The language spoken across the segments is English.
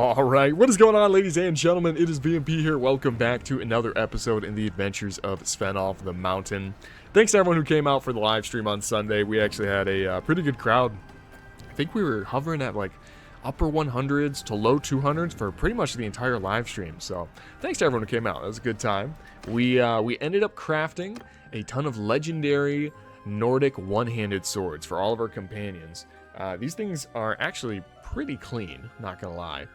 Alright, what is going on, ladies and gentlemen? It is BMP here. Welcome back to another episode in the adventures of Svenalf the Mountain. Thanks to everyone who came out for the live stream on Sunday. We actually had a pretty good crowd. I think we were hovering at like upper 100s to low 200s for pretty much the entire live stream. So thanks to everyone who came out. It was a good time. We ended up crafting a ton of legendary Nordic one-handed swords for all of our companions. These things are actually pretty clean, not gonna lie.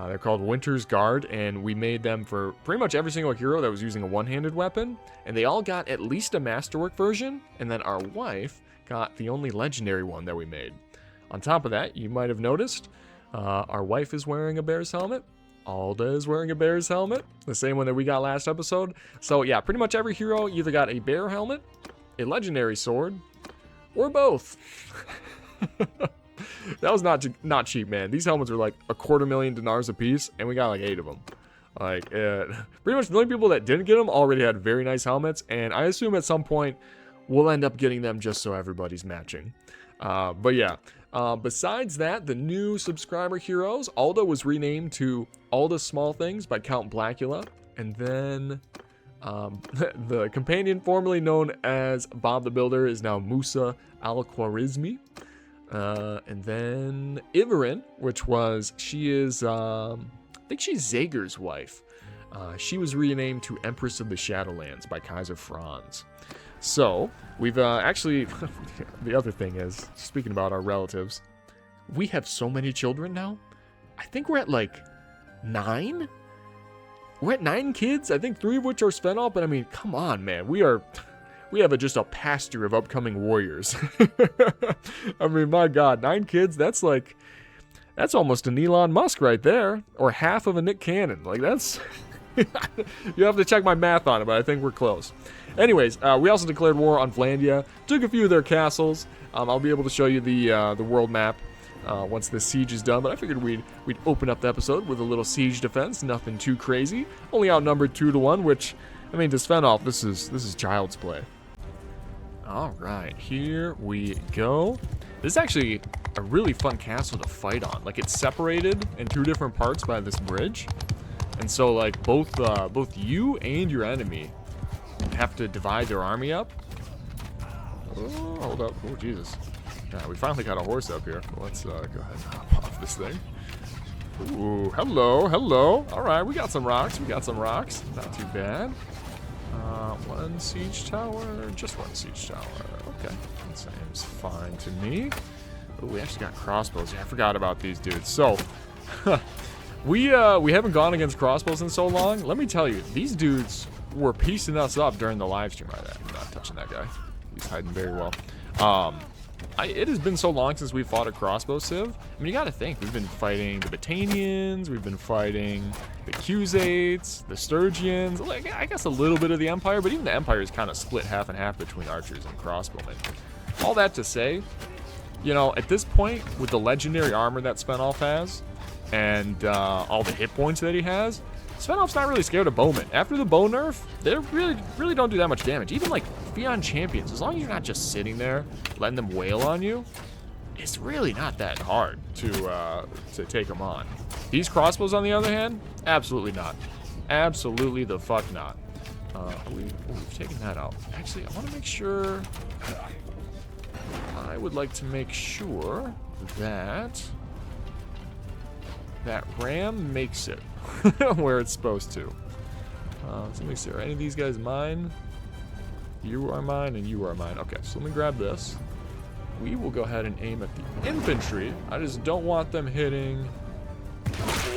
They're called Winter's Guard, and we made them for pretty much every single hero that was using a one-handed weapon, and they all got at least a masterwork version, and then our wife got the only legendary one that we made. On top of that, you might have noticed, our wife is wearing a bear's helmet. Alda is wearing a bear's helmet, the same one that we got last episode. So yeah, pretty much every hero either got a bear helmet, a legendary sword, or both. That was not cheap, man. These helmets were like $250,000 dinars a piece, and we got like 8 of them. Like, pretty much the only people that didn't get them already had very nice helmets, and I assume at some point we'll end up getting them just so everybody's matching. But yeah, besides that, the new subscriber heroes, Alda was renamed to Alda Small Things by Count Blackula, and then the companion formerly known as Bob the Builder is now Musa Al-Khwarizmi. And then Iverin, she is, I think she's Zager's wife. She was renamed to Empress of the Shadowlands by Kaiser Franz. So, we've, actually, the other thing is, speaking about our relatives, we have so many children now. I think we're at, like, 9? We're at 9 kids, I think 3 of which are Svenalf, but I mean, come on, man, we have just a pasture of upcoming warriors. I mean, my God, 9 kids, that's almost an Elon Musk right there. Or half of a Nick Cannon. Like, that's... You have to check my math on it, but I think we're close. Anyways, we also declared war on Flandia. Took a few of their castles. I'll be able to show you the world map once the siege is done. But I figured we'd open up the episode with a little siege defense. Nothing too crazy. Only outnumbered 2-1, which, I mean, to Svenalf, this is child's play. Alright, here we go. This is actually a really fun castle to fight on. Like, it's separated in 2 different parts by this bridge. And so, like, both you and your enemy have to divide their army up. Oh, hold up. Oh, Jesus. Yeah, we finally got a horse up here. Let's go ahead and hop off this thing. Ooh, hello. Alright, we got some rocks. Not too bad. 1 siege tower, just 1 siege tower. Okay, that seems fine to me. Oh, we actually got crossbows. Yeah, I forgot about these dudes. So, we haven't gone against crossbows in so long. Let me tell you, these dudes were piecing us up during the live stream. Right, I'm not touching that guy. He's hiding very well. It has been so long since we fought a crossbow civ. I mean, you gotta think, we've been fighting the Batanians, we've been fighting the Cusates, the Sturgians, like, I guess a little bit of the Empire, but even the Empire is kind of split half and half between archers and crossbowmen. All that to say, you know, at this point, with the legendary armor that Svenalf has, and all the hit points that he has, Svenalf's not really scared of bowmen. After the bow nerf, they really don't do that much damage. Even like Fion champions, as long as you're not just sitting there letting them wail on you, it's really not that hard to take them on. These crossbows, on the other hand, absolutely not. Absolutely the fuck not. We've taken that out. Actually, I want to make sure. I would like to make sure that ram makes it where it's supposed to. So let me see. Are any of these guys mine? You are mine, and you are mine. Okay, so let me grab this. We will go ahead and aim at the infantry. I just don't want them hitting.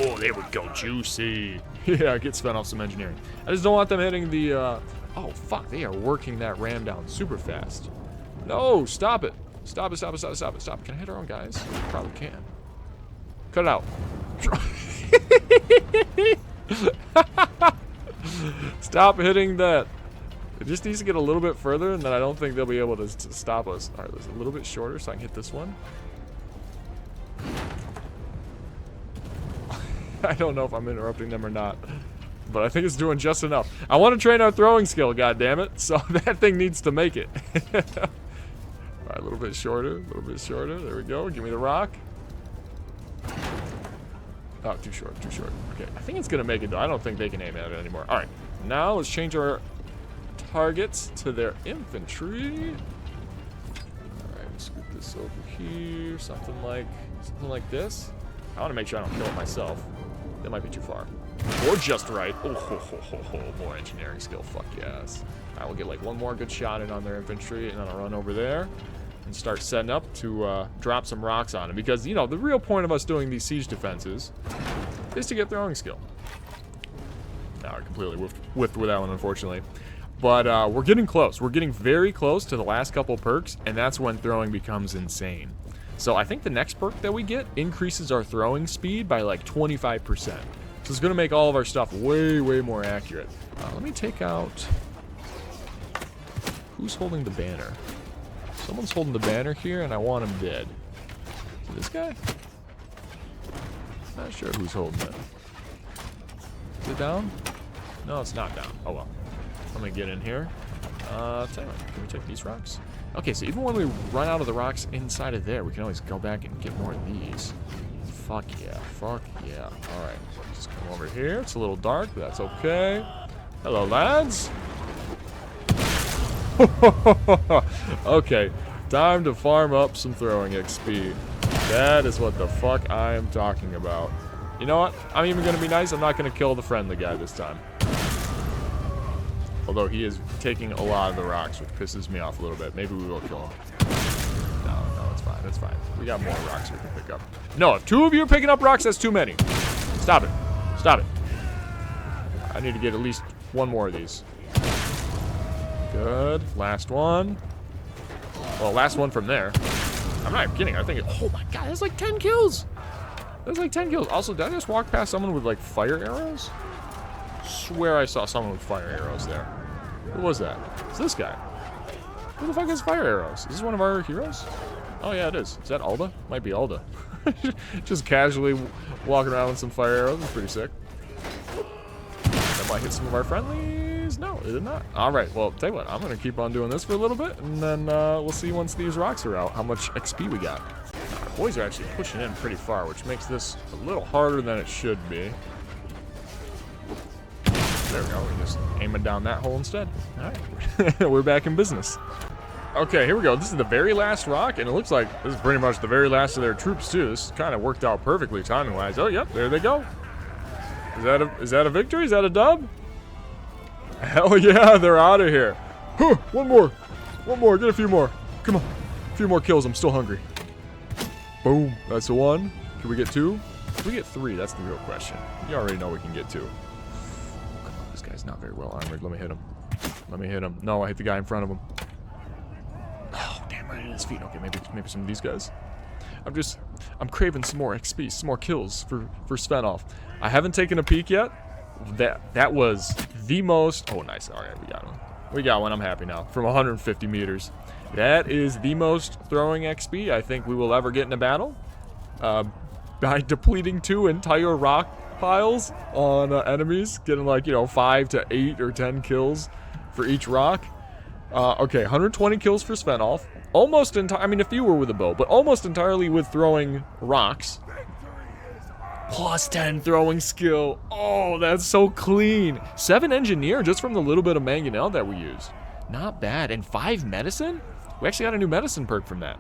Oh, there we go, juicy. Yeah, get Svenalf some engineering. I just don't want them hitting the. Oh fuck, they are working that ram down super fast. No, stop it. Stop it. Can I hit our own guys? Probably can. Cut it out. Stop hitting that. It just needs to get a little bit further, and then I don't think they'll be able to stop us. All right, let's a little bit shorter so I can hit this one. I don't know if I'm interrupting them or not, but I think it's doing just enough. I want to train our throwing skill, goddammit, so that thing needs to make it. All right, a little bit shorter. There we go. Give me the rock. Oh, too short, too short. Okay, I think it's going to make it, though. I don't think they can aim at it anymore. All right, now let's change our targets to their infantry. All right, let's scoot this over here. Something like this. I want to make sure I don't kill it myself. That might be too far. Or just right. Oh, ho, ho, ho, ho. More engineering skill. Fuck yes. I will get like one more good shot in on their infantry, and then I'll run over there and start setting up to drop some rocks on them. Because, you know, the real point of us doing these siege defenses is to get throwing skill. Now, I completely whiffed with that one, unfortunately. But we're getting close. We're getting very close to the last couple perks, and that's when throwing becomes insane. So I think the next perk that we get increases our throwing speed by like 25%. So it's going to make all of our stuff way, way more accurate. Let me take out... Who's holding the banner? Someone's holding the banner here, and I want him dead. Is it this guy? Not sure who's holding it. Is it down? No, it's not down. Oh well. I'm going to get in here. Tell you what, can we take these rocks? Okay, so even when we run out of the rocks inside of there, we can always go back and get more of these. Fuck yeah, fuck yeah. Alright, just come over here. It's a little dark, but that's okay. Hello, lads. Okay, time to farm up some throwing XP. That is what the fuck I am talking about. You know what? I'm even going to be nice. I'm not going to kill the friendly guy this time. Although he is taking a lot of the rocks, which pisses me off a little bit. Maybe we will kill him. No, it's fine. It's fine. We got more rocks we can pick up. No, if two of you are picking up rocks, that's too many. Stop it. Stop it. I need to get at least one more of these. Good. Last one. Well, last one from there. I'm not even kidding. I think oh my god, that's like 10 kills. That's like 10 kills. Also, did I just walk past someone with like fire arrows? Swear I saw someone with fire arrows there. Who was that? It's this guy. Who the fuck has fire arrows? Is this one of our heroes? Oh yeah, it is. Is that Alda? Might be Alda. Just casually walking around with some fire arrows. It's pretty sick. That might hit some of our friendlies. No, it did not. Alright, well, tell you what. I'm going to keep on doing this for a little bit, and then we'll see once these rocks are out how much XP we got. Our boys are actually pushing in pretty far, which makes this a little harder than it should be. There we go. We're just aiming down that hole instead. Alright. We're back in business. Okay, here we go. This is the very last rock, and it looks like this is pretty much the very last of their troops, too. This kind of worked out perfectly timing-wise. Oh, yep. There they go. Is that a victory? Is that a dub? Hell yeah, they're out of here. Huh, one more. One more. Get a few more. Come on. A few more kills. I'm still hungry. Boom. That's a one. Can we get two? Can we get three? That's the real question. You already know we can get two. This guy's not very well armored. Let me hit him. Let me hit him. No, I hit the guy in front of him. Oh, damn, right in his feet. Okay, maybe some of these guys. I'm craving some more XP, some more kills for Svenalf. I haven't taken a peek yet. That was the most... Oh, nice. All right, we got one. We got one. I'm happy now. From 150 meters. That is the most throwing XP I think we will ever get in a battle. By depleting 2 entire rock piles on enemies, getting like, you know, 5 to 8 or 10 kills for each rock. Okay, 120 kills for Svenalf. Almost entirely, I mean, a few were with a bow, but almost entirely with throwing rocks. Plus 10 throwing skill. Oh, that's so clean. 7 engineer just from the little bit of mangonel that we used. Not bad. And 5 medicine? We actually got a new medicine perk from that.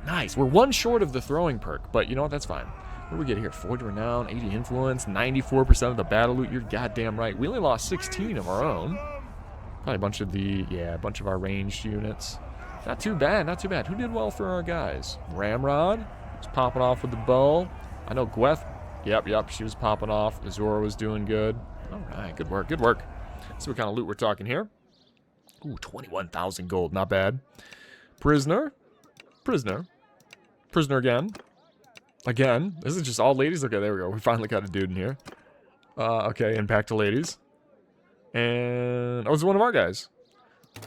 Nice. We're 1 short of the throwing perk, but you know what? That's fine. What do we get here? 40 renown, 80 influence, 94% of the battle loot. You're goddamn right. We only lost 16 of our own. Probably a bunch of a bunch of our ranged units. Not too bad, not too bad. Who did well for our guys? Ramrod was popping off with the bow. I know Gweth. Yep, she was popping off. Azora was doing good. All right, good work, good work. Let's see what kind of loot we're talking here. Ooh, 21,000 gold, not bad. Prisoner again. Again, this is just all ladies. Okay, there we go. We finally got a dude in here. Okay, impact to ladies. And oh, it's one of our guys.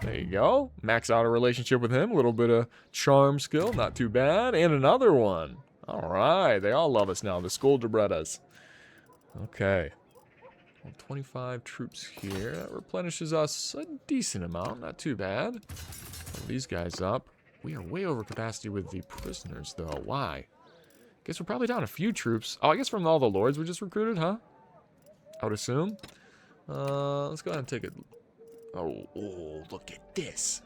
There you go. Max out a relationship with him. A little bit of charm skill, not too bad. And another one. All right, they all love us now. The Skoldebrettas. Okay. Well, 25 troops here. That replenishes us a decent amount. Not too bad. Pull these guys up. We are way over capacity with the prisoners, though. Why? Guess we're probably down a few troops. Oh, I guess from all the lords we just recruited, huh? I would assume. Let's go ahead and take it. Oh, look at this.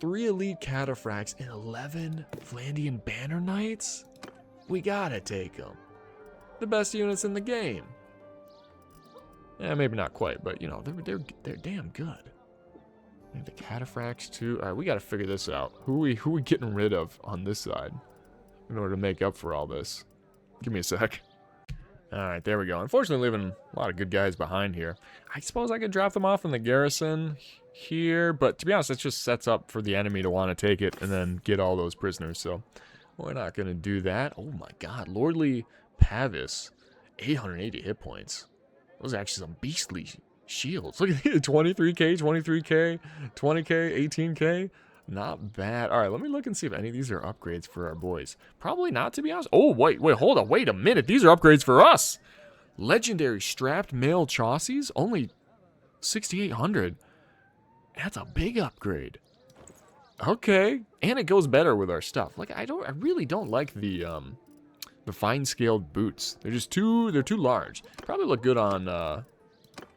3 elite cataphracts and 11 Vlandian banner knights? We gotta take them. The best units in the game. Yeah, maybe not quite, but you know, they're damn good. The cataphracts too. All right, we gotta figure this out. Who are we getting rid of on this side in order to make up for all this? Give me a sec. All right, there we go. Unfortunately, leaving a lot of good guys behind here. I suppose I could drop them off in the garrison here, but to be honest, it just sets up for the enemy to want to take it and then get all those prisoners. So we're not gonna do that. Oh my God, Lordly Pavis, 880 hit points. Those are actually some beastly shields. Look at these, 23k, 23k, 20k, 18k. Not bad. All right, let me look and see if any of these are upgrades for our boys. Probably not, to be honest. Oh, wait, hold on. Wait a minute. These are upgrades for us. Legendary strapped mail chassis, only 6,800. That's a big upgrade. Okay, and it goes better with our stuff. Like, I really don't like the fine-scaled boots. They're just they're too large. Probably look good on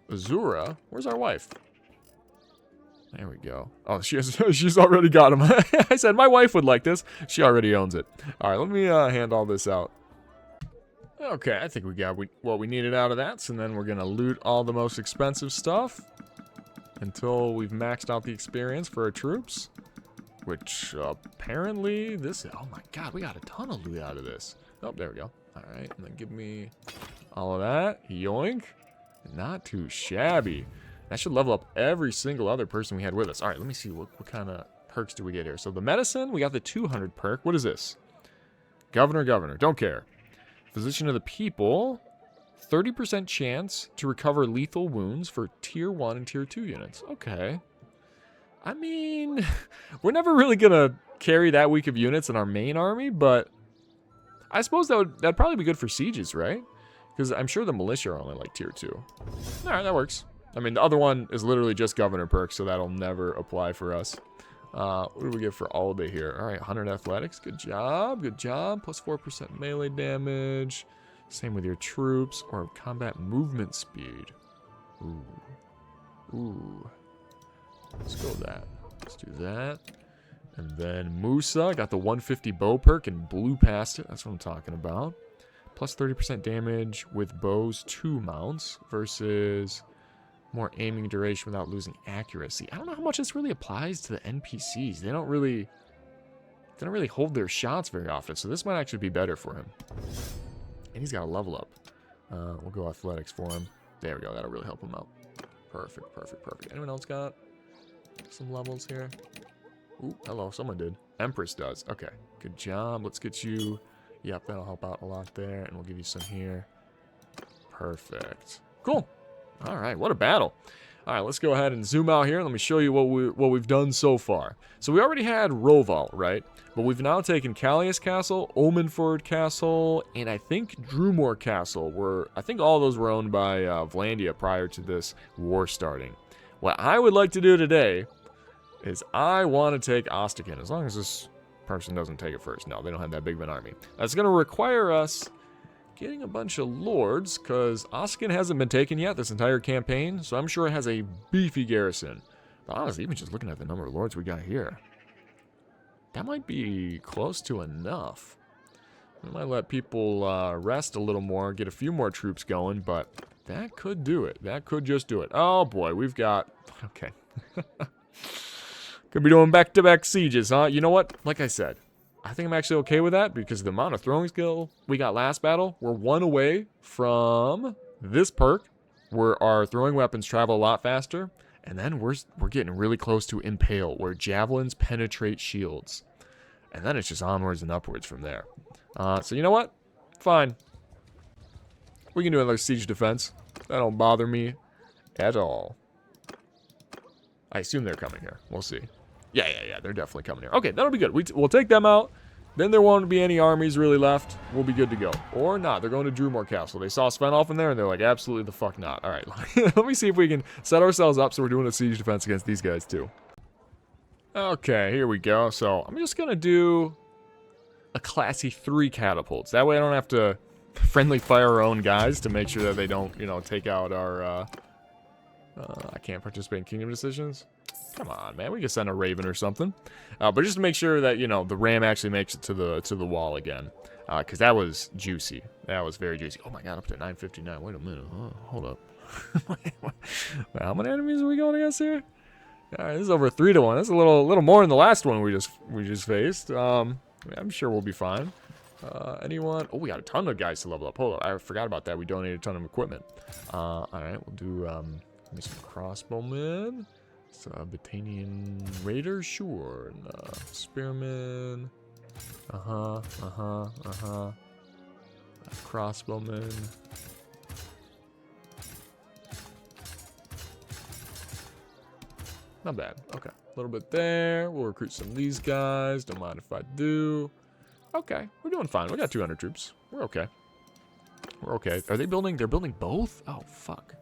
Azura. Where's our wife? There we go. Oh, she's already got him. I said my wife would like this. She already owns it. All right, let me hand all this out. Okay, I think we got what we needed out of that. So then we're going to loot all the most expensive stuff until we've maxed out the experience for our troops. Which apparently this... Oh my God, we got a ton of loot out of this. Oh, there we go. All right, and then give me all of that. Yoink. Not too shabby. That should level up every single other person we had with us. All right, let me see. What kind of perks do we get here? So the medicine, we got the 200 perk. What is this? Governor. Don't care. Physician of the people. 30% chance to recover lethal wounds for tier 1 and tier 2 units. Okay. I mean, we're never really going to carry that weak of units in our main army, but I suppose that'd probably be good for sieges, right? Because I'm sure the militia are only like tier 2. All right, that works. I mean, the other one is literally just governor perk, so that'll never apply for us. What do we get for all of it here? All right, 100 athletics. Good job. Plus 4% melee damage. Same with your troops. Or combat movement speed. Ooh. Let's go with that. Let's do that. And then Musa got the 150 bow perk and blew past it. That's what I'm talking about. Plus 30% damage with bows 2 mounts versus more aiming duration without losing accuracy. I don't know how much this really applies to the NPCs. They don't really hold their shots very often, so this might actually be better for him. And he's got a level up. We'll go athletics for him. There we go. That'll really help him out. Perfect. Anyone else got some levels here? Ooh, hello. Someone did. Empress does. Okay. Good job. Let's get you. Yep, that'll help out a lot there. And we'll give you some here. Perfect. Cool. All right, what a battle. All right, let's go ahead and zoom out here. Let me show you what we've done so far. So we already had Roval, right? But we've now taken Callius Castle, Omenford Castle, and I think Drumore Castle. I think all those were owned by Vlandia prior to this war starting. What I would like to do today is I want to take Ostican, as long as this person doesn't take it first. No, they don't have that big of an army. That's going to require us getting a bunch of lords, because Ostican hasn't been taken yet this entire campaign, so I'm sure it has a beefy garrison. But honestly, even just looking at the number of lords we got here, that might be close to enough. We might let people rest a little more, get a few more troops going, but that could do it. That could just do it. Oh boy, we've got... Okay. Could be doing back-to-back sieges, huh? You know what? Like I said, I think I'm actually okay with that because the amount of throwing skill we got last battle, we're 1 away from this perk where our throwing weapons travel a lot faster. And then we're getting really close to Impale, where javelins penetrate shields. And then it's just onwards and upwards from there. So you know what? Fine. We can do another siege defense. That don't bother me at all. I assume they're coming here. We'll see. Yeah, they're definitely coming here. Okay, that'll be good. We'll take them out. Then there won't be any armies really left. We'll be good to go. Or not. They're going to Drumore Castle. They saw Svenalf in there, and they're like, absolutely the fuck not. All right, let me see if we can set ourselves up so we're doing a siege defense against these guys, too. Okay, here we go. So I'm just going to do a classy 3 catapults. That way I don't have to friendly fire our own guys to make sure that they don't, you know, take out our, I can't participate in kingdom decisions. Come on, man. We can send a raven or something. But just to make sure that, you know, the ram actually makes it to the wall again. Because that was juicy. That was very juicy. Oh my god, up to 959. Wait a minute. Hold up. How many enemies are we going against here? Alright, this is over 3-1. That's a little more than the last one we just faced. I'm sure we'll be fine. Anyone? Oh, we got a ton of guys to level up. Hold up. I forgot about that. We donated a ton of equipment. Alright, we'll do maybe some crossbowmen. Botanian Raider, sure. And, Spearman. Crossbowman. Not bad. Okay. A little bit there. We'll recruit some of these guys. Don't mind if I do. Okay. We're doing fine. We got 200 troops. We're okay. We're okay. Are they building? They're building both? Oh, fuck.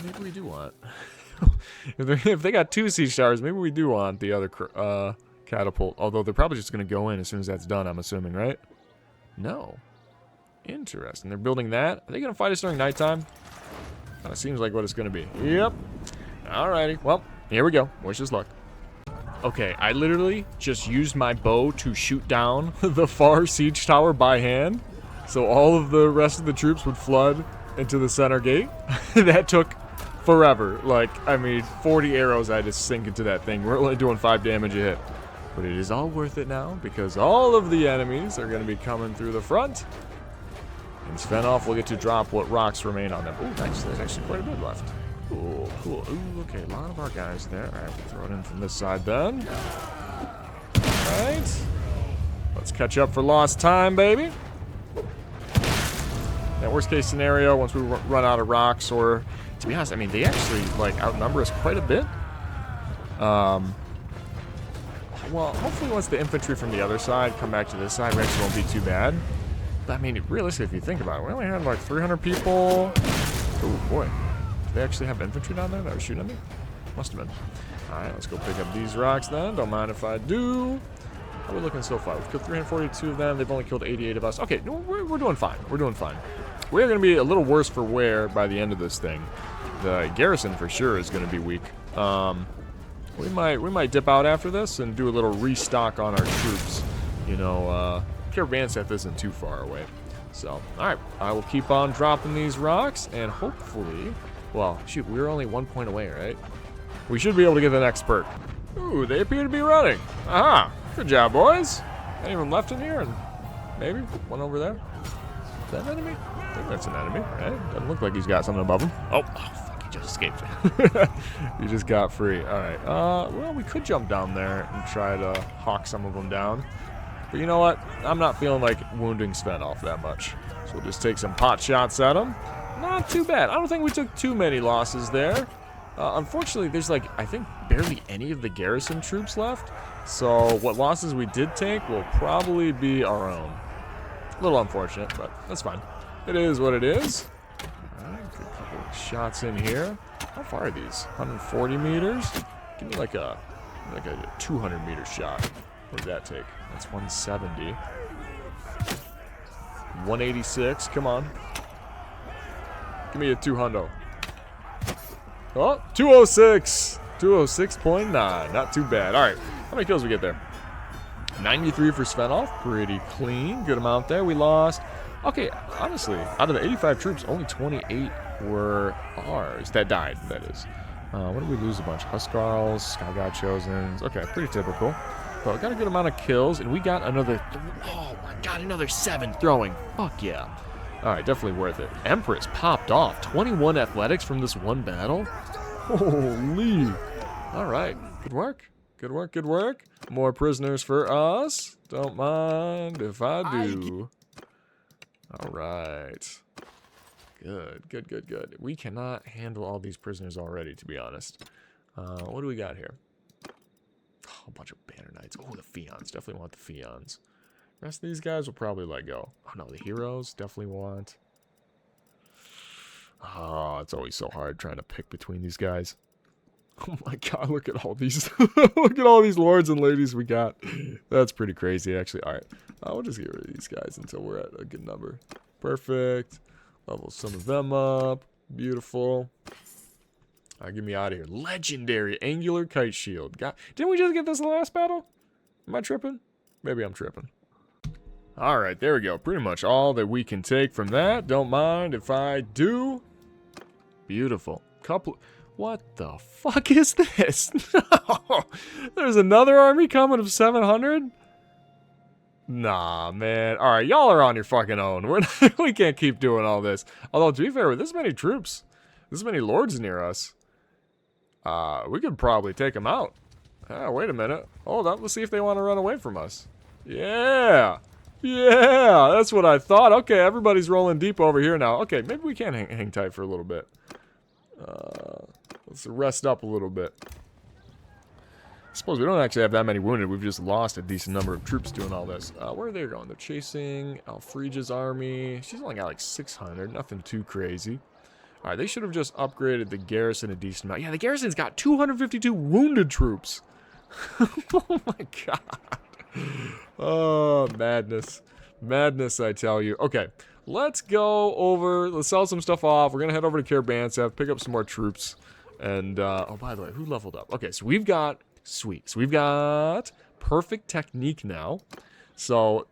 Maybe we do want... if they got 2 siege towers, maybe we do want the other catapult. Although they're probably just going to go in as soon as that's done, I'm assuming, right? No. Interesting. They're building that. Are they going to fight us during nighttime? Kind of seems like what it's going to be. Yep. Alrighty. Well, here we go. Wish us luck. Okay, I literally just used my bow to shoot down the far siege tower by hand. So all of the rest of the troops would flood into the center gate. That took forever. Like, I mean, 40 arrows I had to sink into that thing. We're only doing 5 damage a hit. But it is all worth it now because all of the enemies are going to be coming through the front. And Svenalf will get to drop what rocks remain on them. Ooh, nice. There's actually quite a bit left. Cool, cool. Ooh, okay, a lot of our guys there. All right, we'll throw it in from this side then. All right. Let's catch up for lost time, baby. That worst case scenario, once we run out of rocks, or to be honest, I mean, they actually like outnumber us quite a bit. Well, hopefully once the infantry from the other side come back to this side, we actually won't be too bad. But I mean, realistically, if you think about it, we only had like 300 people. Oh boy. Do they actually have infantry down there that were shooting at me? Must have been. Alright, let's go pick up these rocks then. Don't mind if I do. How are we looking so far? We've killed 342 of them. They've only killed 88 of us. Okay, no, we're doing fine. We're doing fine. We're going to be a little worse for wear by the end of this thing. The garrison for sure is going to be weak. We might dip out after this and do a little restock on our troops. You know, Caravanserai isn't too far away. So, alright, I will keep on dropping these rocks, and hopefully... Well, shoot, we were only 1 point away, right? We should be able to get the next perk. Ooh, they appear to be running. Aha! Good job, boys. Any of them left in here? And maybe one over there? Is that an enemy? I think that's an enemy, right? Doesn't look like he's got something above him. Oh, fuck, he just escaped. He just got free. Alright, well, we could jump down there and try to hawk some of them down. But you know what? I'm not feeling like wounding Svenalf that much. So we'll just take some pot shots at him. Not too bad. I don't think we took too many losses there. Unfortunately, there's like, I think, barely any of the garrison troops left. So what losses we did take will probably be our own. A little unfortunate, but that's fine. It is what it is. Alright, a couple of shots in here. How far are these? 140 meters? Give me like a 200 meter shot. What does that take? That's 170. 186, come on. Give me a 200. Oh, 206. 206.9. Not too bad. All right. How many kills we get there? 93 for Svenalf. Pretty clean. Good amount there. We lost. Okay, honestly, out of the 85 troops, only 28 were ours. That died, that is. What did we lose a bunch? Huskarls, Sky God Chosens. Okay, pretty typical. But we got a good amount of kills, and we got another... Oh, my God, another 7 throwing. Fuck yeah. All right, definitely worth it. Empress popped off. 21 athletics from this one battle. Holy. All right. Good work. Good work. Good work. More prisoners for us. Don't mind if I do. All right. Good. Good, good, good. We cannot handle all these prisoners already, to be honest. What do we got here? Oh, a bunch of banner knights. Oh, the Fions. Definitely want the Fions. Rest of these guys will probably let go. Oh no, the heroes definitely want. Oh, it's always so hard trying to pick between these guys. Oh my god, look at all these. Look at all these lords and ladies we got. That's pretty crazy, actually. Alright, we'll just get rid of these guys until we're at a good number. Perfect. Level some of them up. Beautiful. Alright, get me out of here. Legendary angular kite shield. God, didn't we just get this in the last battle? Am I tripping? Maybe I'm tripping. Alright, there we go. Pretty much all that we can take from that. Don't mind if I do. Beautiful. What the fuck is this? No! There's another army coming of 700? Nah, man. Alright, y'all are on your fucking own. We can't keep doing all this. Although, to be fair, with this many troops, this many lords near us, we could probably take them out. Wait a minute. Hold up. Let's see if they want to run away from us. Yeah. Yeah, that's what I thought. Okay, everybody's rolling deep over here now. Okay, maybe we can hang tight for a little bit. Let's rest up a little bit. I suppose we don't actually have that many wounded. We've just lost a decent number of troops doing all this. Where are they going? They're chasing Alfreda's army. She's only got like 600. Nothing too crazy. Alright, they should have just upgraded the garrison a decent amount. Yeah, the garrison's got 252 wounded troops. Oh my god. Oh, madness. Madness, I tell you. Okay, let's go over. Let's sell some stuff off. We're going to head over to Karabansev, pick up some more troops. And, oh, by the way, who leveled up? Okay, so we've got, sweet. So we've got perfect technique now. So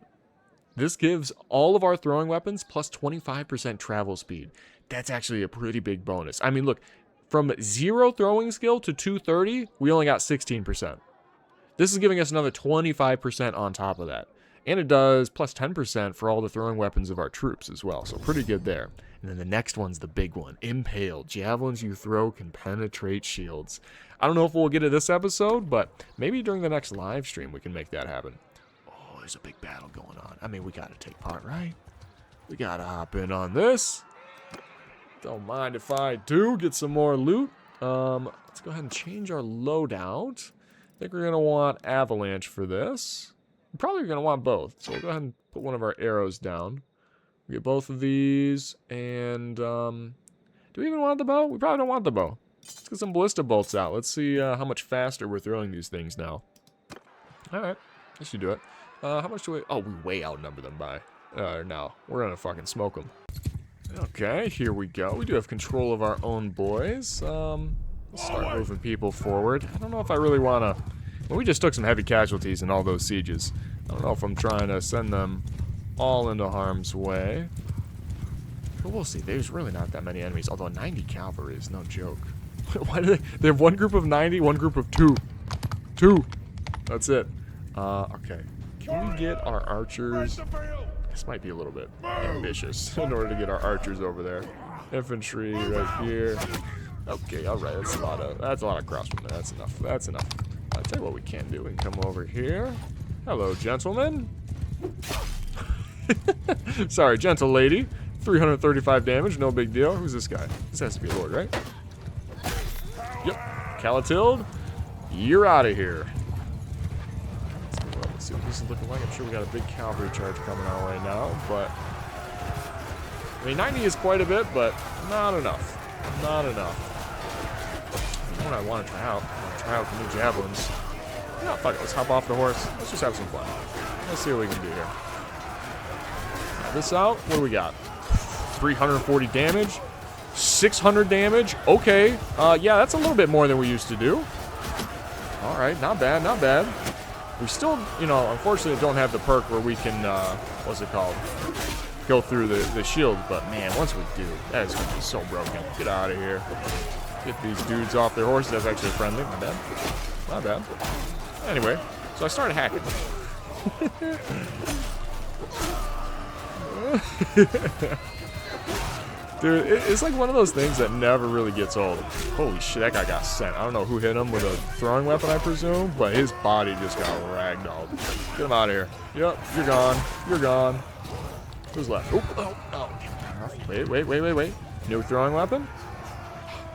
this gives all of our throwing weapons plus 25% travel speed. That's actually a pretty big bonus. I mean, look, from 0 throwing skill to 230, we only got 16%. This is giving us another 25% on top of that. And it does plus 10% for all the throwing weapons of our troops as well. So pretty good there. And then the next one's the big one. Impale. Javelins you throw can penetrate shields. I don't know if we'll get it this episode, but maybe during the next live stream we can make that happen. Oh, there's a big battle going on. I mean, we got to take part, right? We got to hop in on this. Don't mind if I do. Get some more loot. Let's go ahead and change our loadout. I think we're going to want Avalanche for this. We're probably going to want both. So we'll go ahead and put one of our arrows down. We get both of these. And, do we even want the bow? We probably don't want the bow. Let's get some ballista bolts out. Let's see how much faster we're throwing these things now. Alright. That should do it. How much do we... Oh, we way outnumber them by... no. We're going to fucking smoke them. Okay, here we go. We do have control of our own boys. Let's start moving people forward. I don't know if I really want to... Well, we just took some heavy casualties in all those sieges. I don't know if I'm trying to send them all into harm's way. But we'll see. There's really not that many enemies. Although 90 cavalry is no joke. Why do they have one group of 90, one group of 2. 2. That's it. Okay. Can we get our archers... This might be a little bit ambitious in order to get our archers over there. Infantry right here. Okay, all right. That's a lot of crossbowmen. That's enough. That's enough. I'll tell you what we can do. We can come over here. Hello, gentlemen. Sorry, gentle lady. 335 damage. No big deal. Who's this guy? This has to be a lord, right? Yep. Calatilde, you're out of here. Let's see what this is looking like. I'm sure we got a big cavalry charge coming our way now, but I mean 90 is quite a bit, but not enough. Not enough. You know what I want to try out? I want to try out the new javelins. Yeah, fuck it. Let's hop off the horse. Let's just have some fun. Let's see what we can do here. Try this out. What do we got? 340 damage. 600 damage. Okay. Yeah, that's a little bit more than we used to do. All right. Not bad. Not bad. We still, you know, unfortunately don't have the perk where we can, what's it called? Go through the shield. But, man, once we do, that is going to be so broken. Get out of here. Get these dudes off their horses. That's actually friendly. Not bad. Not bad. Anyway, so I started hacking. Dude, it's like one of those things that never really gets old. Holy shit, that guy got sent. I don't know who hit him with a throwing weapon, I presume, but his body just got ragdolled. Get him out of here. Yep, you're gone. You're gone. Who's left? Oh. Wait. New throwing weapon?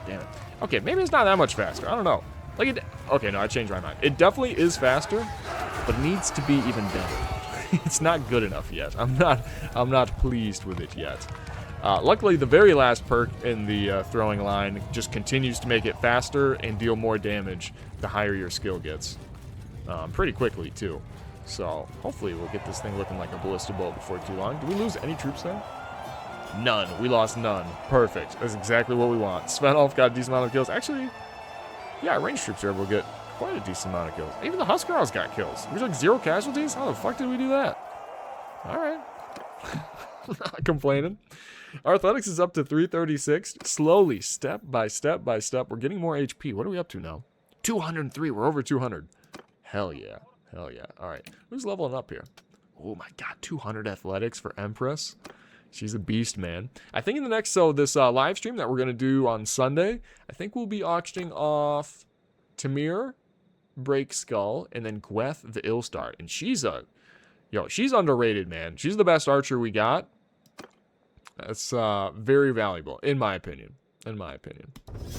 Damn it. Okay, maybe it's not that much faster. I don't know. Like okay, no, I changed my mind. It definitely is faster, but needs to be even better. It's not good enough yet. I'm not pleased with it yet. Luckily, the very last perk in the throwing line just continues to make it faster and deal more damage the higher your skill gets. Pretty quickly, too. So, hopefully we'll get this thing looking like a ballista bolt before too long. Did we lose any troops there? None. We lost none. Perfect. That's exactly what we want. Svenalf got a decent amount of kills. Actually, yeah, ranged troops are able to get quite a decent amount of kills. Even the Huskarls got kills. There's like 0 casualties? How the fuck did we do that? Alright. Not complaining. Our athletics is up to 336. Slowly, step by step by step. We're getting more HP. What are we up to now? 203. We're over 200. Hell yeah. Hell yeah. Alright. Who's leveling up here? Oh my god. 200 athletics for Empress. She's a beast, man. I think in the next, this live stream that we're going to do on Sunday, I think we'll be auctioning off Tamir, Break Skull, and then Gweth the Illstar. And she's she's underrated, man. She's the best archer we got. That's very valuable, in my opinion. In my opinion.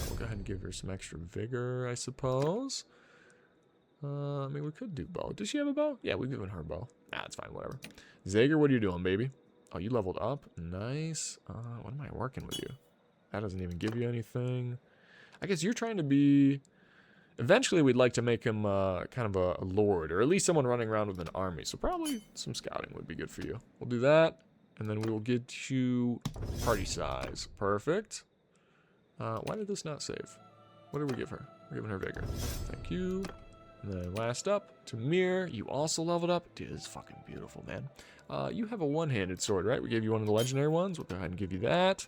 We'll go ahead and give her some extra vigor, I suppose. I mean, we could do bow. Does she have a bow? Yeah, we've given her a bow. Nah, it's fine, whatever. Zager, what are you doing, baby? Oh, you leveled up? Nice. What am I working with you? That doesn't even give you anything. I guess you're trying to be... Eventually, we'd like to make him kind of a lord, or at least someone running around with an army. So probably some scouting would be good for you. We'll do that, and then we will get you party size. Perfect. Why did this not save? What did we give her? We're giving her vigor. Thank you. And then last up, Tamir, you also leveled up. Dude, this is fucking beautiful, man. You have a one-handed sword, right? We gave you one of the legendary ones. We'll go ahead and give you that.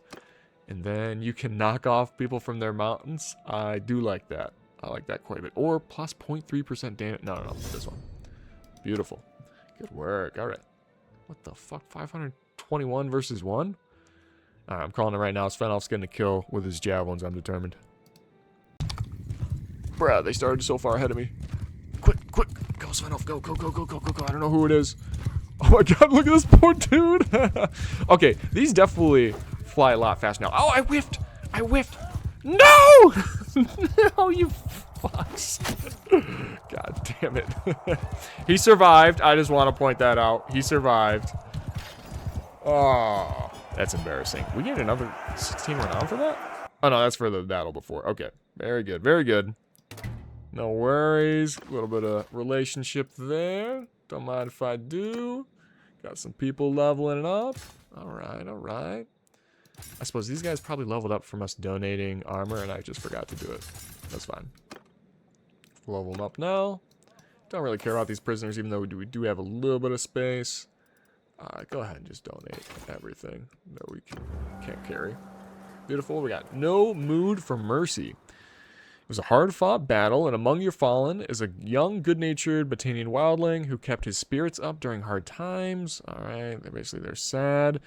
And then you can knock off people from their mountains. I do like that. I like that quite a bit. Or plus 0.3% damage. No, this one. Beautiful. Good work. All right. What the fuck? 521 versus 1? All right, I'm calling it right now. Svenalf's getting a kill with his javelins. I'm determined. Bruh, they started so far ahead of me. Quick, quick. Go, Svenalf. Go, go, go, go, go, go, go. I don't know who it is. Oh my god, look at this poor dude. Okay, these definitely fly a lot faster now. Oh, I whiffed. I whiffed. No! No, you fucks. God damn it. He survived. I just want to point that out. He survived. Oh, that's embarrassing. We get another 16 renown for that? Oh, no, that's for the battle before. Okay, very good. Very good. No worries. A little bit of relationship there. Don't mind if I do. Got some people leveling up. Alright, alright. I suppose these guys probably leveled up from us donating armor, and I just forgot to do it. That's fine. Level them up now. Don't really care about these prisoners, even though we do have a little bit of space. Go ahead and just donate everything that we can't carry. Beautiful. We got no mood for mercy. It was a hard-fought battle, and among your fallen is a young, good-natured Battanian wildling who kept his spirits up during hard times. Alright, they're sad.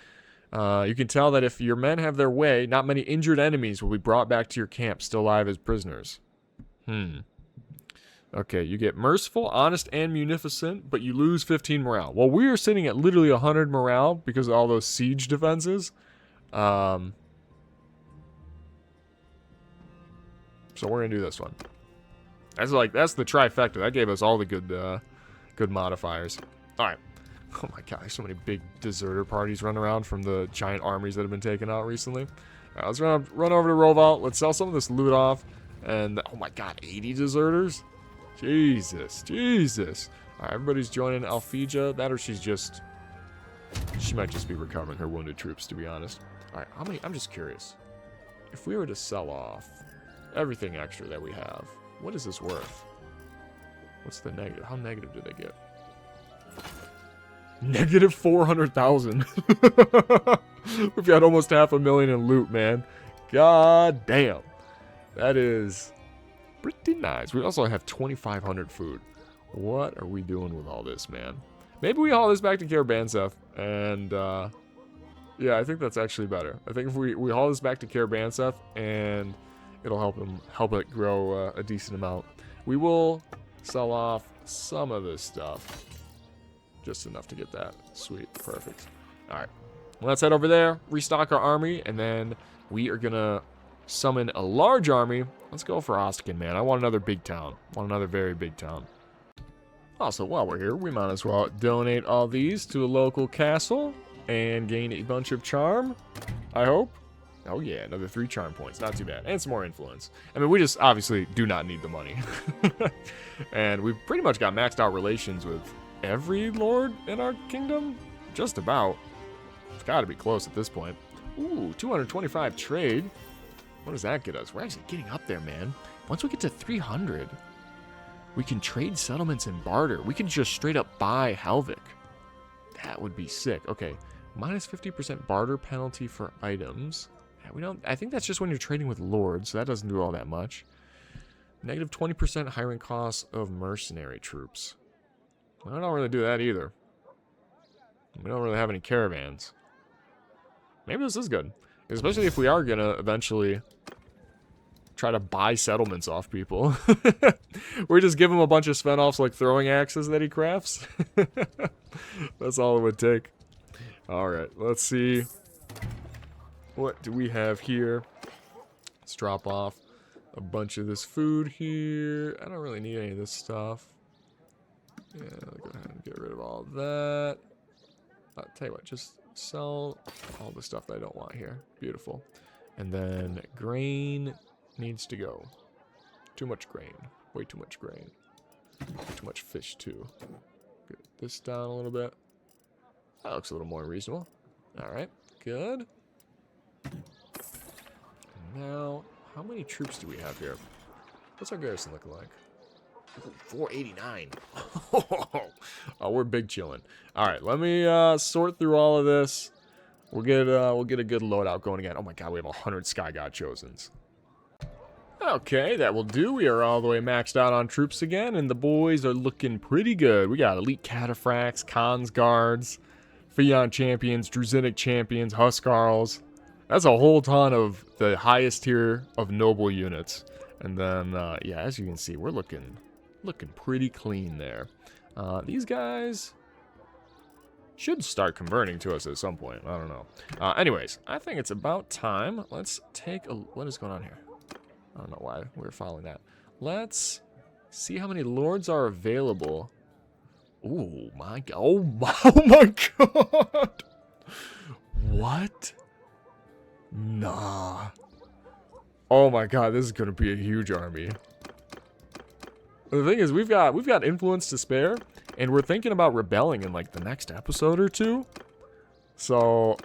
You can tell that if your men have their way, not many injured enemies will be brought back to your camp still alive as prisoners. Okay, you get merciful, honest, and munificent, but you lose 15 morale. Well, we are sitting at literally 100 morale because of all those siege defenses. So we're gonna do this one. That's the trifecta. That gave us all the good modifiers. All right. Oh my god, there's so many big deserter parties running around from the giant armies that have been taken out recently. All right, let's run over to Rovalt. Let's sell some of this loot off. And oh my god, 80 deserters? Jesus, Jesus. All right, everybody's joining Alfija. That or she might just be recovering her wounded troops, to be honest. All right, how many? I'm just curious. If we were to sell off everything extra that we have, what is this worth? What's the negative? How negative do they get? Negative 400,000. We've got almost 500,000 in loot, man. God damn. That is pretty nice. We also have 2,500 food. What are we doing with all this, man? Maybe we haul this back to Karabanseth, and yeah, I think that's actually better. I think if we haul this back to Karabanseth, and it'll help it grow a decent amount. We will sell off some of this stuff. Just enough to get that. Sweet. Perfect. Alright. Well, let's head over there, restock our army, and then we are going to summon a large army. Let's go for Ostican, man. I want another big town. I want another very big town. Also, while we're here, we might as well donate all these to a local castle and gain a bunch of charm. I hope. Oh yeah, another 3 charm points. Not too bad. And some more influence. I mean, we just obviously do not need the money. And we've pretty much got maxed out relations with every lord in our kingdom. Just about. It's got to be close at this point. Ooh, 225 trade. What does that get us? We're actually getting up there, man. Once we get to 300, we can trade settlements and barter. We can just straight up buy Helvik. That would be sick. Okay, minus 50% barter penalty for items. We don't. I think that's just when you're trading with lords, so that doesn't do all that much. Negative 20% hiring costs of mercenary troops. I don't really do that either. We don't really have any caravans. Maybe this is good, especially if we are gonna eventually try to buy settlements off people. We just give him a bunch of Svenalf's like throwing axes that he crafts. That's all it would take. All right, let's see. What do we have here? Let's drop off a bunch of this food here. I don't really need any of this stuff. Yeah, I'll go ahead and get rid of all of that. I'll tell you what, just sell all the stuff that I don't want here. Beautiful. And then grain needs to go. Too much grain. Way too much grain. Too much fish too. Get this down a little bit. That looks a little more reasonable. Alright, good. Now, how many troops do we have here? What's our garrison looking like? Ooh, 489. Oh, we're big chilling. All right, let me sort through all of this. We'll get a good loadout going again. Oh my God, we have 100 Sky God Chosens. Okay, that will do. We are all the way maxed out on troops again, and the boys are looking pretty good. We got elite cataphracts, Khans guards, Fion champions, Druzidic champions, Huskarls. That's a whole ton of the highest tier of noble units. And then, yeah, as you can see, we're looking pretty clean there. These guys should start converting to us at some point. I don't know. Anyways, I think it's about time. Let's take a... What is going on here? I don't know why we're following that. Let's see how many lords are available. Ooh, my God. Oh my God. What? Nah. Oh my God, this is gonna be a huge army. The thing is, we've got influence to spare, and we're thinking about rebelling in like the next episode or two. So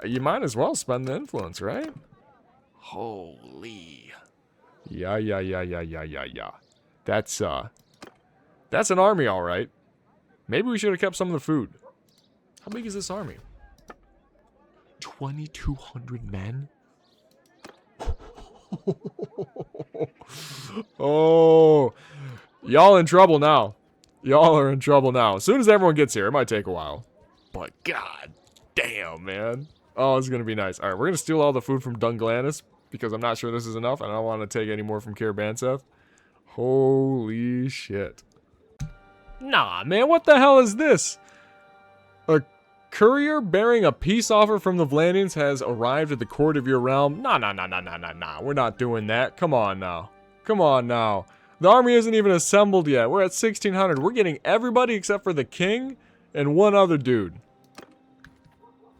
you might as well spend the influence, right? Holy. Yeah. That's an army, all right. Maybe we should have kept some of the food. How big is this army? 2,200 men? Oh, y'all in trouble now. Y'all are in trouble now. As soon as everyone gets here, it might take a while. But God damn, man. Oh, it's going to be nice. All right, we're going to steal all the food from Dunglanis because I'm not sure this is enough. And I don't want to take any more from Karabanseth. Holy shit. Nah, man, what the hell is this? A courier bearing a peace offer from the Vlandians has arrived at the court of your realm. Nah. We're not doing that. Come on now. The army isn't even assembled yet. We're at 1,600. We're getting everybody except for the king and one other dude.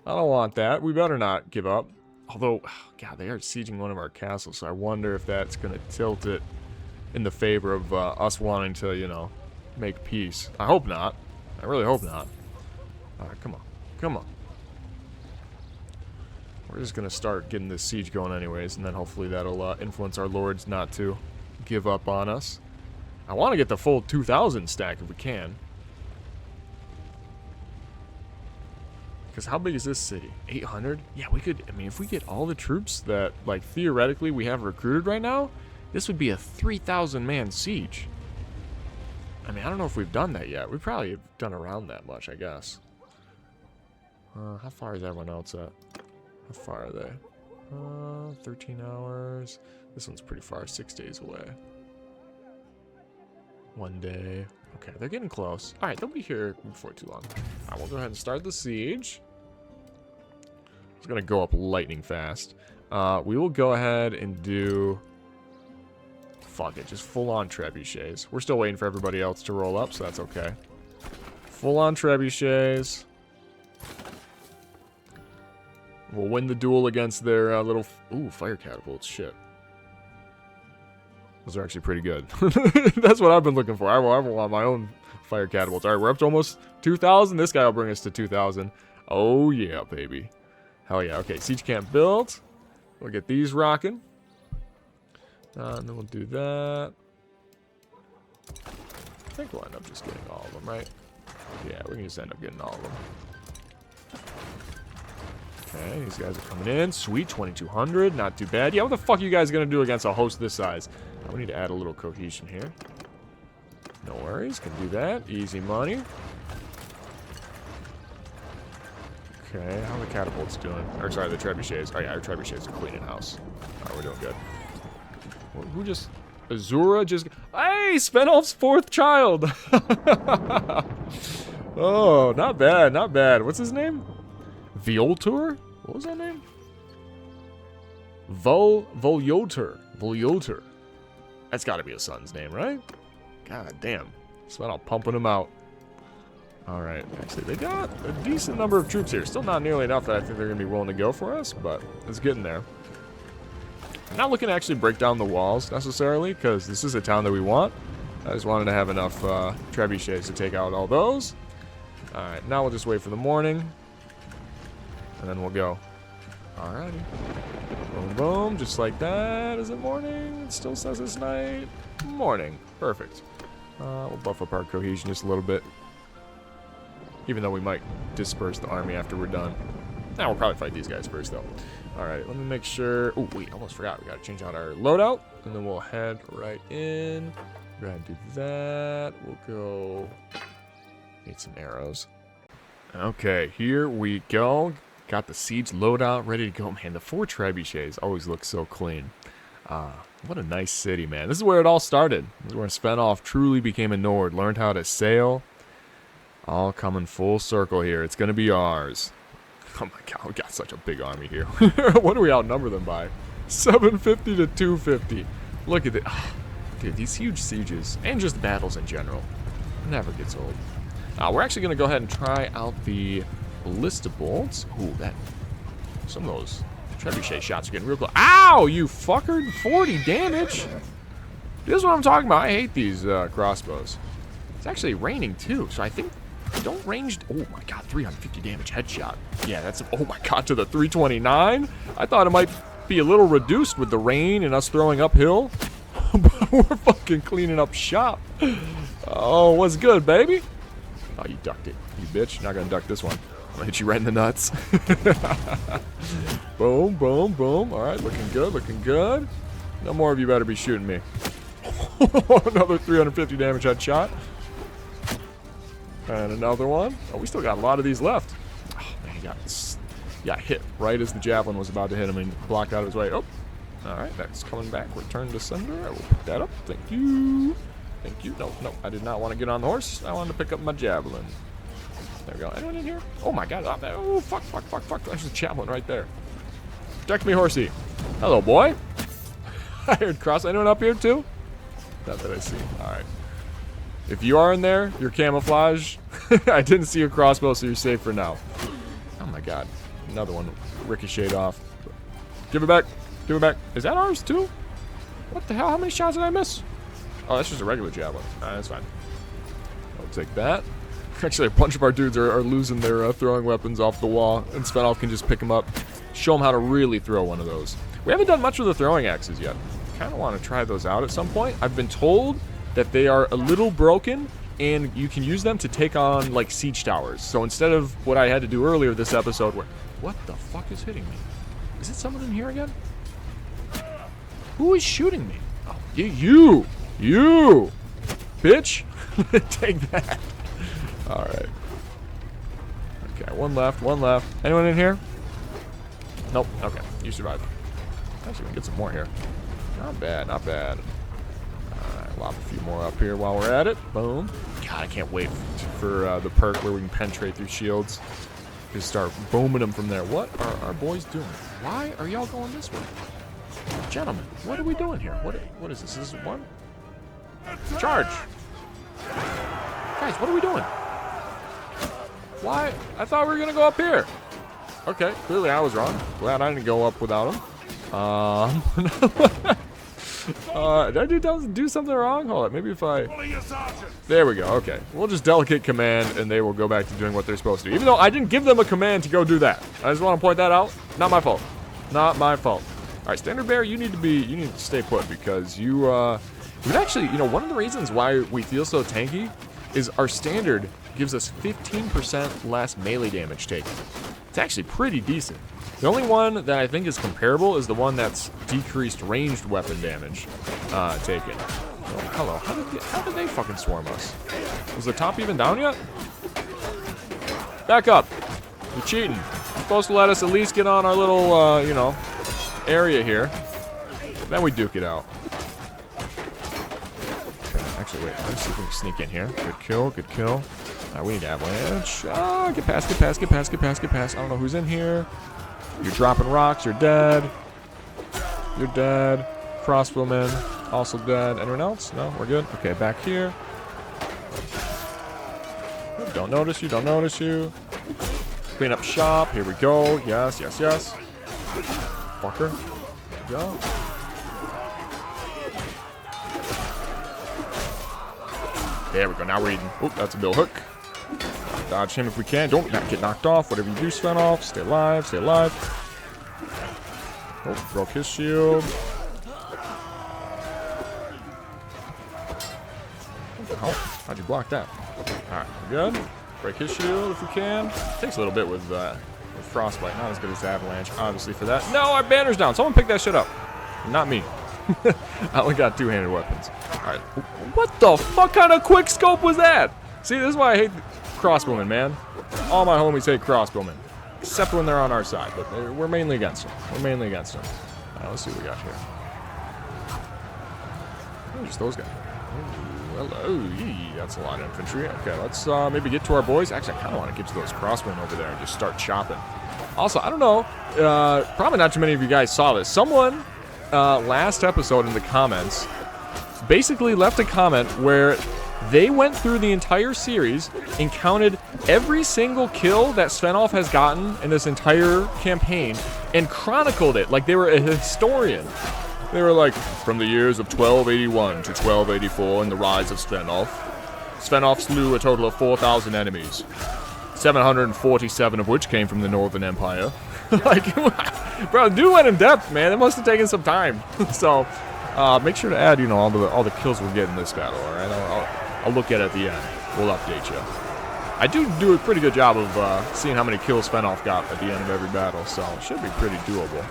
I don't want that. We better not give up. Although, God, they are sieging one of our castles, so I wonder if that's going to tilt it in the favor of us wanting to, you know, make peace. I hope not. I really hope not. All right, come on. We're just going to start getting this siege going anyways, and then hopefully that'll influence our lords not to give up on us. I want to get the full 2,000 stack if we can. Because how big is this city? 800? Yeah, we could, I mean, if we get all the troops that, like, theoretically we have recruited right now, this would be a 3,000-man siege. I mean, I don't know if we've done that yet. We probably have done around that much, I guess. How far is everyone else at? How far are they? 13 hours. This one's pretty far, 6 days away. 1 day. Okay, they're getting close. All right, they'll be here before too long. All right, we'll go ahead and start the siege. It's going to go up lightning fast. We will go ahead and do... Fuck it, just full-on trebuchets. We're still waiting for everybody else to roll up, so that's okay. Full-on trebuchets. We'll win the duel against their little... Ooh, fire catapults. Shit. Those are actually pretty good. That's what I've been looking for. I want my own fire catapults. All right, we're up to almost 2,000. This guy will bring us to 2,000. Oh, yeah, baby. Hell yeah. Okay, siege camp built. We'll get these rocking. And then we'll do that. I think we'll end up just getting all of them, right? Yeah, we can just end up getting all of them. Okay, these guys are coming in. Sweet, 2,200. Not too bad. Yeah, what the fuck are you guys going to do against a host this size? We need to add a little cohesion here. No worries. Can do that. Easy money. Okay, how are the catapults doing? Or, sorry, the trebuchets. Oh, yeah, our trebuchets are cleaning house. All right, we're doing good. Who just... Azura just... Hey, Svenalf's 4th child! Oh, not bad, not bad. What's his name? Violtur? What was that name? Volyotur. Volyotur. That's got to be a son's name, right? God damn. Svenalf pumping him out. Alright, actually, they got a decent number of troops here. Still not nearly enough that I think they're going to be willing to go for us, but it's getting there. I'm not looking to actually break down the walls, necessarily, because this is a town that we want. I just wanted to have enough trebuchets to take out all those. Alright, now we'll just wait for the morning. And then we'll go. Alrighty. Boom, boom, just like that. Is it morning? It still says it's night. Morning. Perfect. We'll buff up our cohesion just a little bit. Even though we might disperse the army after we're done. Now we'll probably fight these guys first, though. Alright, let me make sure... Oh, wait, almost forgot. We gotta change out our loadout. And then we'll head right in. Go ahead and do that. We'll go... Need some arrows. Okay, here we go. Got the siege loadout ready to go. Man, the 4 trebuchets always look so clean. What a nice city, man. This is where it all started. This is where Svenalf truly became a Nord. Learned how to sail. All coming full circle here. It's going to be ours. Oh my god, we got such a big army here. What do we outnumber them by? 750 to 250. Look at it. Oh, dude, these huge sieges, and just battles in general, never gets old. We're actually going to go ahead and try out the ballista bolts. Ooh, some of those trebuchet shots are getting real close. Ow, you fucker! 40 damage. This is what I'm talking about. I hate these crossbows. It's actually raining too, so I think don't ranged. Oh my god, 350 damage headshot. Yeah, that's. Oh my god, to the 329. I thought it might be a little reduced with the rain and us throwing uphill. But we're fucking cleaning up shop. Oh, what's good, baby? Oh, you ducked it, you bitch. Not gonna duck this one. I'm gonna hit you right in the nuts. Boom, boom, boom. All right, looking good, looking good. No more of you better be shooting me. Another 350 damage headshot. And another one. Oh, we still got a lot of these left. Oh, man, he got hit right as the javelin was about to hit him and blocked out of his way. Oh, all right, that's coming back. Return to sender. I will pick that up. Thank you. Thank you. No, no, I did not want to get on the horse. I wanted to pick up my javelin. There we go. Anyone in here? Oh my god. Oh, fuck, fuck, fuck, fuck. There's a javelin right there. Protect me, horsey. Hello, boy. I heard cross. Anyone up here, too? Not that I see. All right. If you are in there, you're camouflage. I didn't see your crossbow, so you're safe for now. Oh my god. Another one ricocheted off. Give it back. Give it back. Is that ours, too? What the hell? How many shots did I miss? Oh, that's just a regular javelin. That's fine. I'll take that. Actually, a bunch of our dudes are losing their throwing weapons off the wall, and Svenalf can just pick them up, show them how to really throw one of those. We haven't done much with the throwing axes yet. Kind of want to try those out at some point. I've been told that they are a little broken, and you can use them to take on, like, siege towers. So instead of what I had to do earlier this episode where... What the fuck is hitting me? Is it someone in here again? Who is shooting me? Oh, you! You! Bitch! Take that. Alright. Okay, one left, one left. Anyone in here? Nope. Okay, you survived. Actually, we can get some more here. Not bad, not bad. Alright, lob a few more up here while we're at it. Boom. God, I can't wait for the perk where we can penetrate through shields. Just start booming them from there. What are our boys doing? Why are y'all going this way? Gentlemen, what are we doing here? What is this? Is one? Charge! Guys, what are we doing? Why? I thought we were going to go up here. Okay, clearly I was wrong. Glad I didn't go up without him. Did I do something wrong? Hold on, maybe if I... There we go, okay. We'll just delegate command, and they will go back to doing what they're supposed to do. Even though I didn't give them a command to go do that. I just want to point that out. Not my fault. Not my fault. Alright, Standard Bearer, you need to stay put, because you, would actually, you know, one of the reasons why we feel so tanky is our Standard gives us 15% less melee damage taken. It's actually pretty decent. The only one that I think is comparable is the one that's decreased ranged weapon damage taken. Oh, hello, how did they fucking swarm us? Was the top even down yet? Back up. You're cheating. You're supposed to let us at least get on our little, you know, area here. Then we duke it out. Actually, wait, let's see if we can sneak in here. Good kill, good kill. Alright, we need avalanche. Ah, get past, get past, get past, get past, get past. I don't know who's in here. You're dropping rocks, you're dead. You're dead. Crossbowman, also dead. Anyone else? No, we're good. Okay, back here. Don't notice you, don't notice you. Clean up shop, here we go. Yes, yes, yes. Fucker. Go. There we go, now we're eating. Oh, that's a bill hook. Dodge him if we can. Don't get knocked off. Whatever you do, Svenalf. Stay alive. Stay alive. Oh, broke his shield. What the hell? How'd you block that? Alright, we're good. Break his shield if we can. Takes a little bit with Frostbite. Not as good as Avalanche, obviously, for that. No, our banner's down. Someone pick that shit up. Not me. I only got two-handed weapons. Alright. What the fuck kind of quick scope was that? See, this is why I hate crossbowmen, man. All my homies hate crossbowmen. Except when they're on our side, but we're mainly against them. We're mainly against them. Alright, let's see what we got here. Oh, just those guys. Ooh, hello. Yee, that's a lot of infantry. Okay, let's maybe get to our boys. Actually, I kind of want to get to those crossbowmen over there and just start chopping. Also, I don't know. Probably not too many of you guys saw this. Someone, last episode in the comments, basically left a comment where they went through the entire series and counted every single kill that Svenalf has gotten in this entire campaign and chronicled it like they were a historian. They were like, from the years of 1281 to 1284 and the rise of Svenalf, Svenalf slew a total of 4,000 enemies, 747 of which came from the Northern Empire. Like, bro, dude went in depth, man. It must have taken some time. So, make sure to add, you know, all the kills we're getting in this battle, all right? I'll look at it at the end. We'll update you. I do a pretty good job of seeing how many kills Svenalf got at the end of every battle, so it should be pretty doable.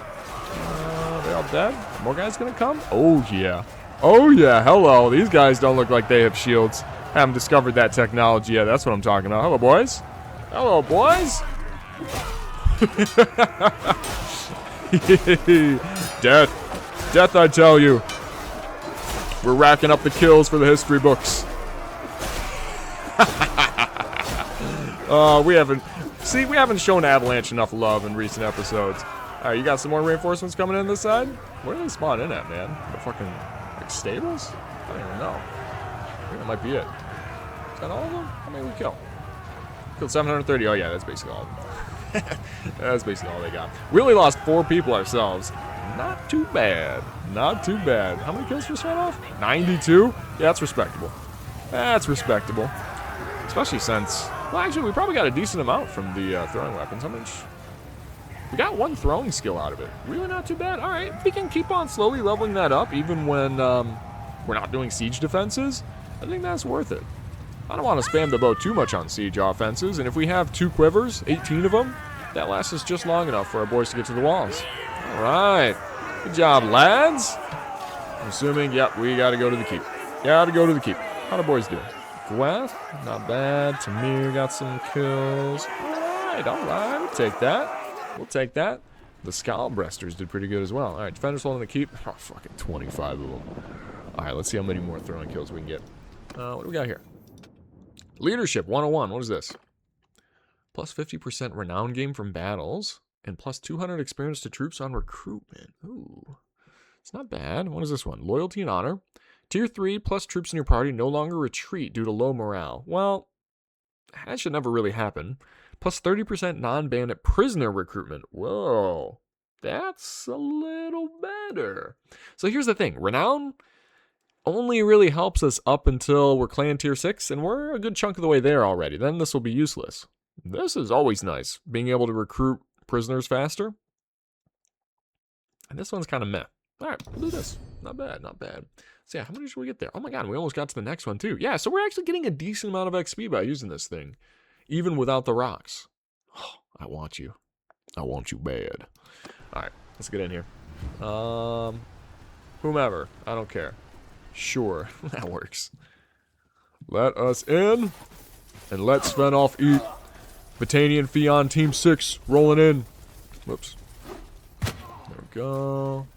They all dead? More guys gonna come? Oh, yeah. Oh, yeah. Hello. These guys don't look like they have shields. Haven't discovered that technology yet. That's what I'm talking about. Hello, boys. Hello, boys. Death. Death, I tell you. We're racking up the kills for the history books. We haven't shown Avalanche enough love in recent episodes. Alright, you got some more reinforcements coming in this side? Where do they spawn in at, man? The fucking, like, stables? I don't even know. I think that might be it. Is that all of them? How many we kill? Killed 730. Oh, yeah, that's basically all of them. That's basically all they got. We only lost 4 people ourselves. Not too bad. Not too bad. How many kills for Svenalf? 92? Yeah, that's respectable. That's respectable. Especially since, well, actually, we probably got a decent amount from the throwing weapons. How much? We got 1 throwing skill out of it. Really not too bad. All right, if we can keep on slowly leveling that up, even when we're not doing siege defenses, I think that's worth it. I don't want to spam the bow too much on siege offenses, and if we have 2 quivers, 18 of them, that lasts us just long enough for our boys to get to the walls. All right. Good job, lads. I'm assuming, yep, we got to go to the keep. Got to go to the keep. How the boys doing? Gweth, not bad. Tamir got some kills. All right, we'll take that. We'll take that. The Skullbreasters did pretty good as well. All right, defenders holding the keep. Oh, fucking 25 of them. All right, let's see how many more throwing kills we can get. What do we got here? Leadership 101. What is this? Plus 50% renown gain from battles. And plus 200 experience to troops on recruitment. Ooh. It's not bad. What is this one? Loyalty and honor. Tier 3 plus troops in your party no longer retreat due to low morale. Well, that should never really happen. Plus 30% non-bandit prisoner recruitment. Whoa. That's a little better. So here's the thing. Renown only really helps us up until we're clan tier 6, and we're a good chunk of the way there already. Then this will be useless. This is always nice, being able to recruit prisoners faster. And this one's kind of meh. All right, we'll do this. Not bad, not bad. So yeah, how many should we get there? Oh my god, we almost got to the next one too. Yeah, so we're actually getting a decent amount of XP by using this thing, even without the rocks. Oh, I want you. I want you bad. All right, let's get in here. Whomever, I don't care. Sure, that works. Let us in, and let Svenalf eat. Battanian Fion Team 6 rolling in. Whoops. There we go.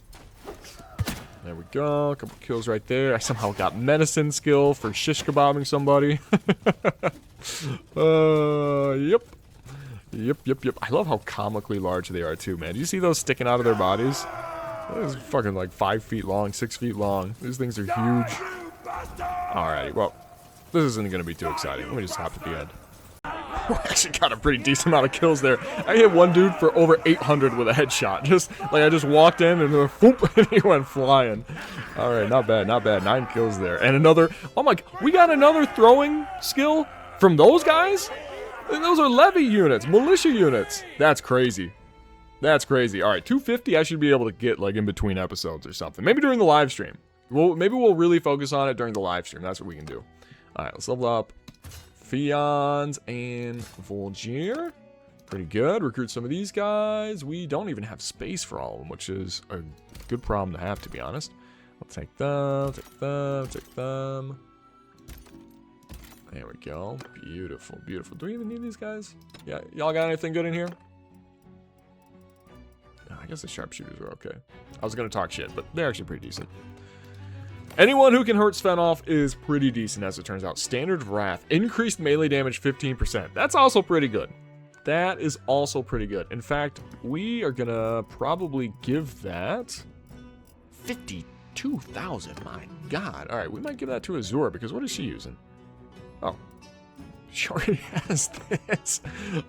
There we go. A couple kills right there. I somehow got medicine skill for shish kebabbing somebody. Yep. Yep. I love how comically large they are too, man. Do you see those sticking out of their bodies? Those are fucking like 5 feet long, 6 feet long. These things are huge. Alrighty, well, this isn't going to be too exciting. Let me just hop at the end. We actually got a pretty decent amount of kills there. I hit one dude for over 800 with a headshot. I just walked in and whoop, and he went flying. Alright, not bad, not bad. 9 kills there. And another, oh my, we got another throwing skill from those guys? And those are levy units, militia units. That's crazy. That's crazy. All right, 250 I should be able to get like in between episodes or something. Maybe during the live stream. Maybe we'll really focus on it during the live stream. That's what we can do. All right, let's level up Fions and Volgier. Pretty good. Recruit some of these guys. We don't even have space for all of them, which is a good problem to have, to be honest. I'll take them, take them, take them. There we go. Beautiful, beautiful. Do we even need these guys? Yeah, y'all got anything good in here? I guess the sharpshooters are okay. I was going to talk shit, but they're actually pretty decent. Anyone who can hurt Svenalf is pretty decent, as it turns out. Standard of Wrath. Increased melee damage 15%. That's also pretty good. That is also pretty good. In fact, we are going to probably give that 52,000. My god. All right, we might give that to Azure, because what is she using? Oh. She already has this.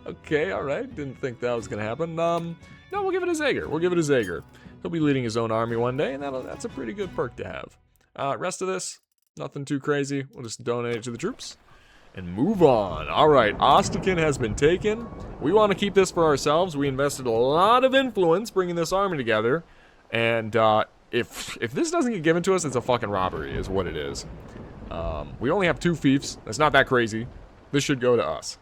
Okay, all right. Didn't think that was going to happen. No, we'll give it a Zager. We'll give it a Zager. He'll be leading his own army one day, and that's a pretty good perk to have. Rest of this, nothing too crazy. We'll just donate it to the troops and move on. All right, Ostican has been taken. We want to keep this for ourselves. We invested a lot of influence bringing this army together, and if this doesn't get given to us, it's a fucking robbery, is what it is. We only have 2 fiefs. That's not that crazy. This should go to us.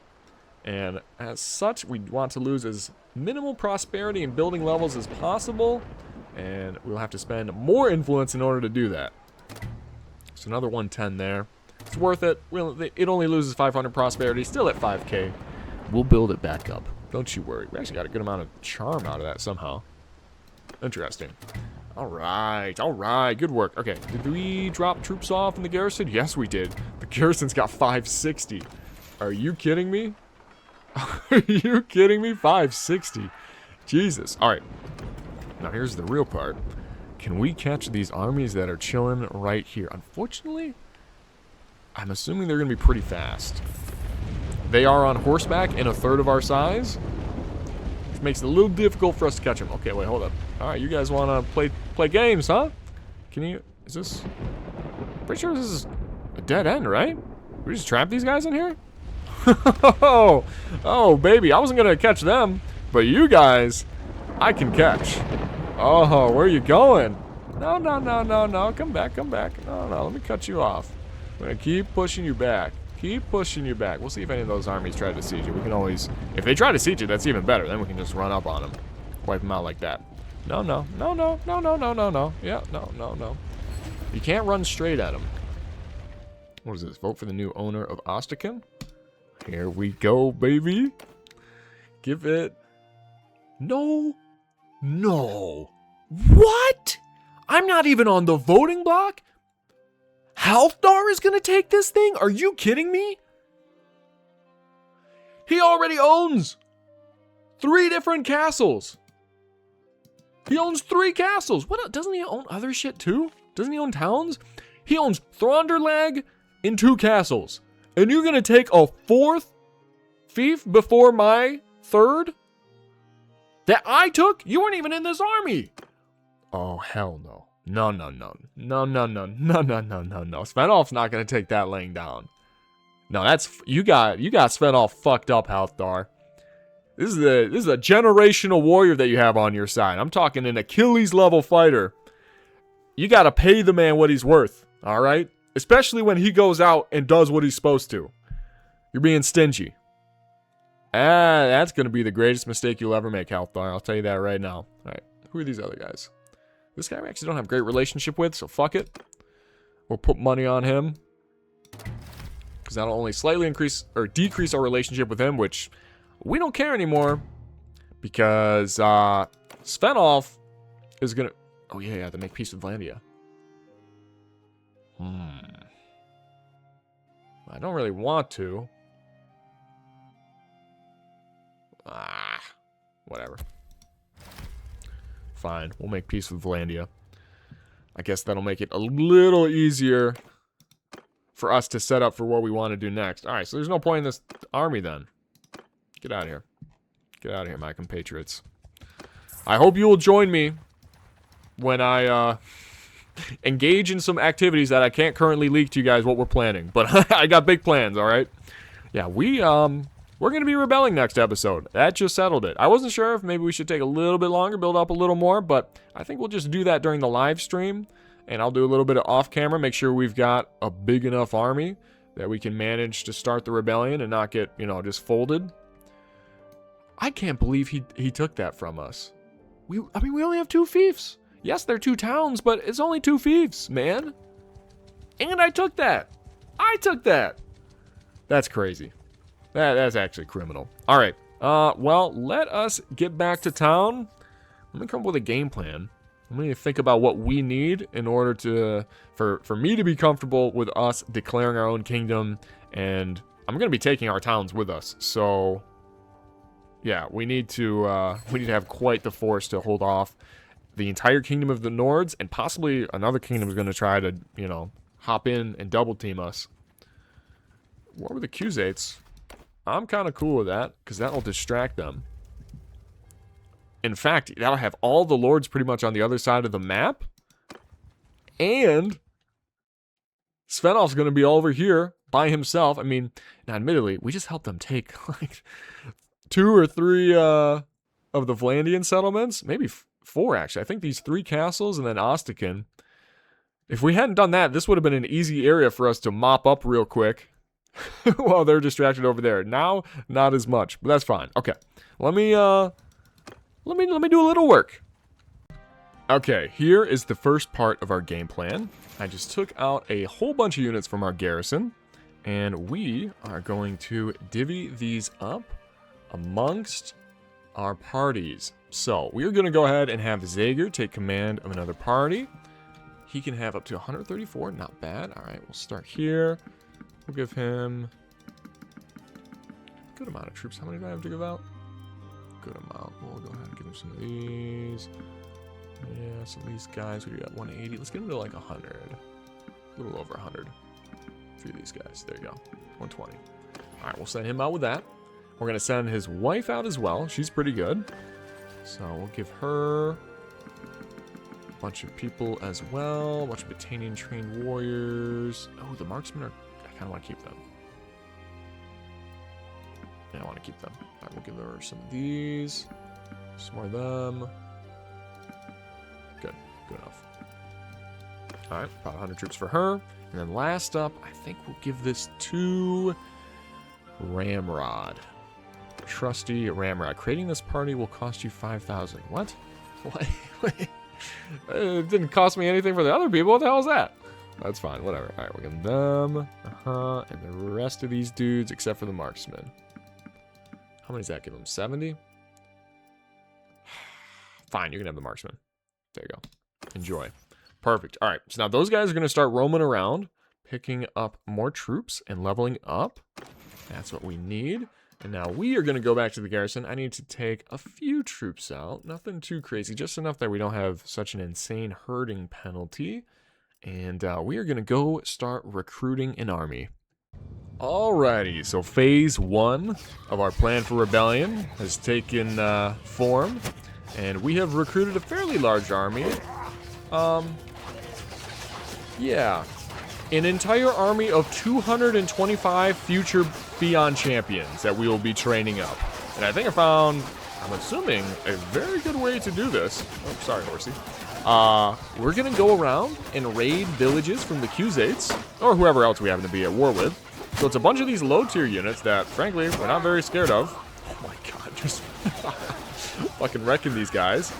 And as such, we want to lose as minimal prosperity and building levels as possible. And we'll have to spend more influence in order to do that. So another 110 there. It's worth it. It only loses 500 prosperity, still at 5k. We'll build it back up. Don't you worry. We actually got a good amount of charm out of that somehow. Interesting. Alright, good work. Okay, did we drop troops off in the garrison? Yes, we did. The garrison's got 560. Are you kidding me? Are you kidding me? 560. Jesus. Alright. Now here's the real part. Can we catch these armies that are chilling right here? Unfortunately, I'm assuming they're going to be pretty fast. They are on horseback in a third of our size. Which makes it a little difficult for us to catch them. Okay, wait, hold up. Alright, you guys want to play games, huh? Can you... Is this... Pretty sure this is a dead end, right? We just trap these guys in here? Oh, baby, I wasn't gonna catch them, but you guys, I can catch. Oh, where are you going? No, come back. No, let me cut you off. I'm gonna keep pushing you back. We'll see if any of those armies try to siege you. We can always, if they try to siege you, that's even better. Then we can just run up on them, wipe them out like that. No. Yeah, no. You can't run straight at them. What is this? Vote for the new owner of Ostican? Here we go, baby. Give it... No. What? I'm not even on the voting block? Halthdar is going to take this thing? Are you kidding me? He already owns 3 different castles. He owns 3 castles. What? Doesn't he own other shit too? Doesn't he own towns? He owns Thronderlag and 2 castles. And you're going to take a 4th fief before my third that I took? You weren't even in this army. Oh, hell no. No. Svenalf's not going to take that laying down. No, that's... You got Svenalf fucked up, Halthdar. This is a generational warrior that you have on your side. I'm talking an Achilles level fighter. You got to pay the man what he's worth, all right? Especially when he goes out and does what he's supposed to. You're being stingy. That's going to be the greatest mistake you'll ever make, Halthdar. I'll tell you that right now. All right, who are these other guys? This guy we actually don't have a great relationship with, so fuck it. We'll put money on him. Because that'll only slightly increase or decrease our relationship with him, which we don't care anymore. Because Svenalf is going to... Oh, yeah, to make peace with Vlandia. I don't really want to. Whatever. Fine, we'll make peace with Vlandia. I guess that'll make it a little easier for us to set up for what we want to do next. Alright, so there's no point in this army then. Get out of here. Get out of here, my compatriots. I hope you will join me when I engage in some activities that I can't currently leak to you guys what we're planning. But I got big plans, alright? Yeah, we're going to be rebelling next episode. That just settled it. I wasn't sure if maybe we should take a little bit longer, build up a little more, but I think we'll just do that during the live stream. And I'll do a little bit of off camera, make sure we've got a big enough army that we can manage to start the rebellion and not get, you know, just folded. I can't believe he took that from us. I mean, we only have 2 fiefs. Yes, they're 2 towns, but it's only 2 fiefs, man. And I took that. I took that. That's crazy. That's actually criminal. All right. Well, let us get back to town. Let me come up with a game plan. I'm going to think about what we need in order to, for me to be comfortable with us declaring our own kingdom. And I'm going to be taking our towns with us. So, yeah, we need to have quite the force to hold off the entire kingdom of the Nords. And possibly another kingdom is going to try to, you know, hop in and double team us. What were the Cusates? I'm kind of cool with that, because that'll distract them. In fact, that'll have all the lords pretty much on the other side of the map. And Svenalf's going to be over here by himself. I mean, now admittedly, we just helped them take like 2 or 3 of the Vlandian settlements. Maybe 4, actually. I think these 3 castles and then Ostican. If we hadn't done that, this would have been an easy area for us to mop up real quick. While they're distracted over there. Now, not as much, but that's fine. Okay, let me do a little work. Okay, here is the first part of our game plan. I just took out a whole bunch of units from our garrison, and we are going to divvy these up amongst our parties. So we are going to go ahead and have Zager take command of another party. He can have up to 134, not bad. All right, we'll start here. We'll give him a good amount of troops. How many do I have to give out? Good amount. We'll go ahead and give him some of these. Yeah, some of these guys. We got 180. Let's get him to like 100. A little over 100. A few of these guys. There you go. 120. All right, we'll send him out with that. We're going to send his wife out as well. She's pretty good. So we'll give her a bunch of people as well. A bunch of Battanian trained warriors. Oh, the marksmen are... I kind of want to keep them. Yeah, I want to keep them. All right, we'll give her some of these. Some more of them. Good. Good enough. All right, about 100 troops for her. And then last up, I think we'll give this to Ramrod. Trusty Ramrod. Creating this party will cost you 5,000. What? What? It didn't cost me anything for the other people. What the hell is that? That's fine, whatever. All right, we're getting them. And the rest of these dudes, except for the marksman. How many does that give them? 70? Fine, you can have the marksman. There you go. Enjoy. Perfect. All right, so now those guys are going to start roaming around, picking up more troops and leveling up. That's what we need. And now we are going to go back to the garrison. I need to take a few troops out. Nothing too crazy, just enough that we don't have such an insane herding penalty. And we are going to go start recruiting an army. Alrighty, so phase 1 of our plan for rebellion has taken form, and we have recruited a fairly large army. Yeah, an entire army of 225 future Fion champions that we will be training up. And I think I found, I'm assuming, a very good way to do this. Oh, sorry, horsey. We're gonna go around and raid villages from the Khuzaits, or whoever else we happen to be at war with. So it's a bunch of these low-tier units that, frankly, we're not very scared of. Oh my god, just fucking wrecking these guys.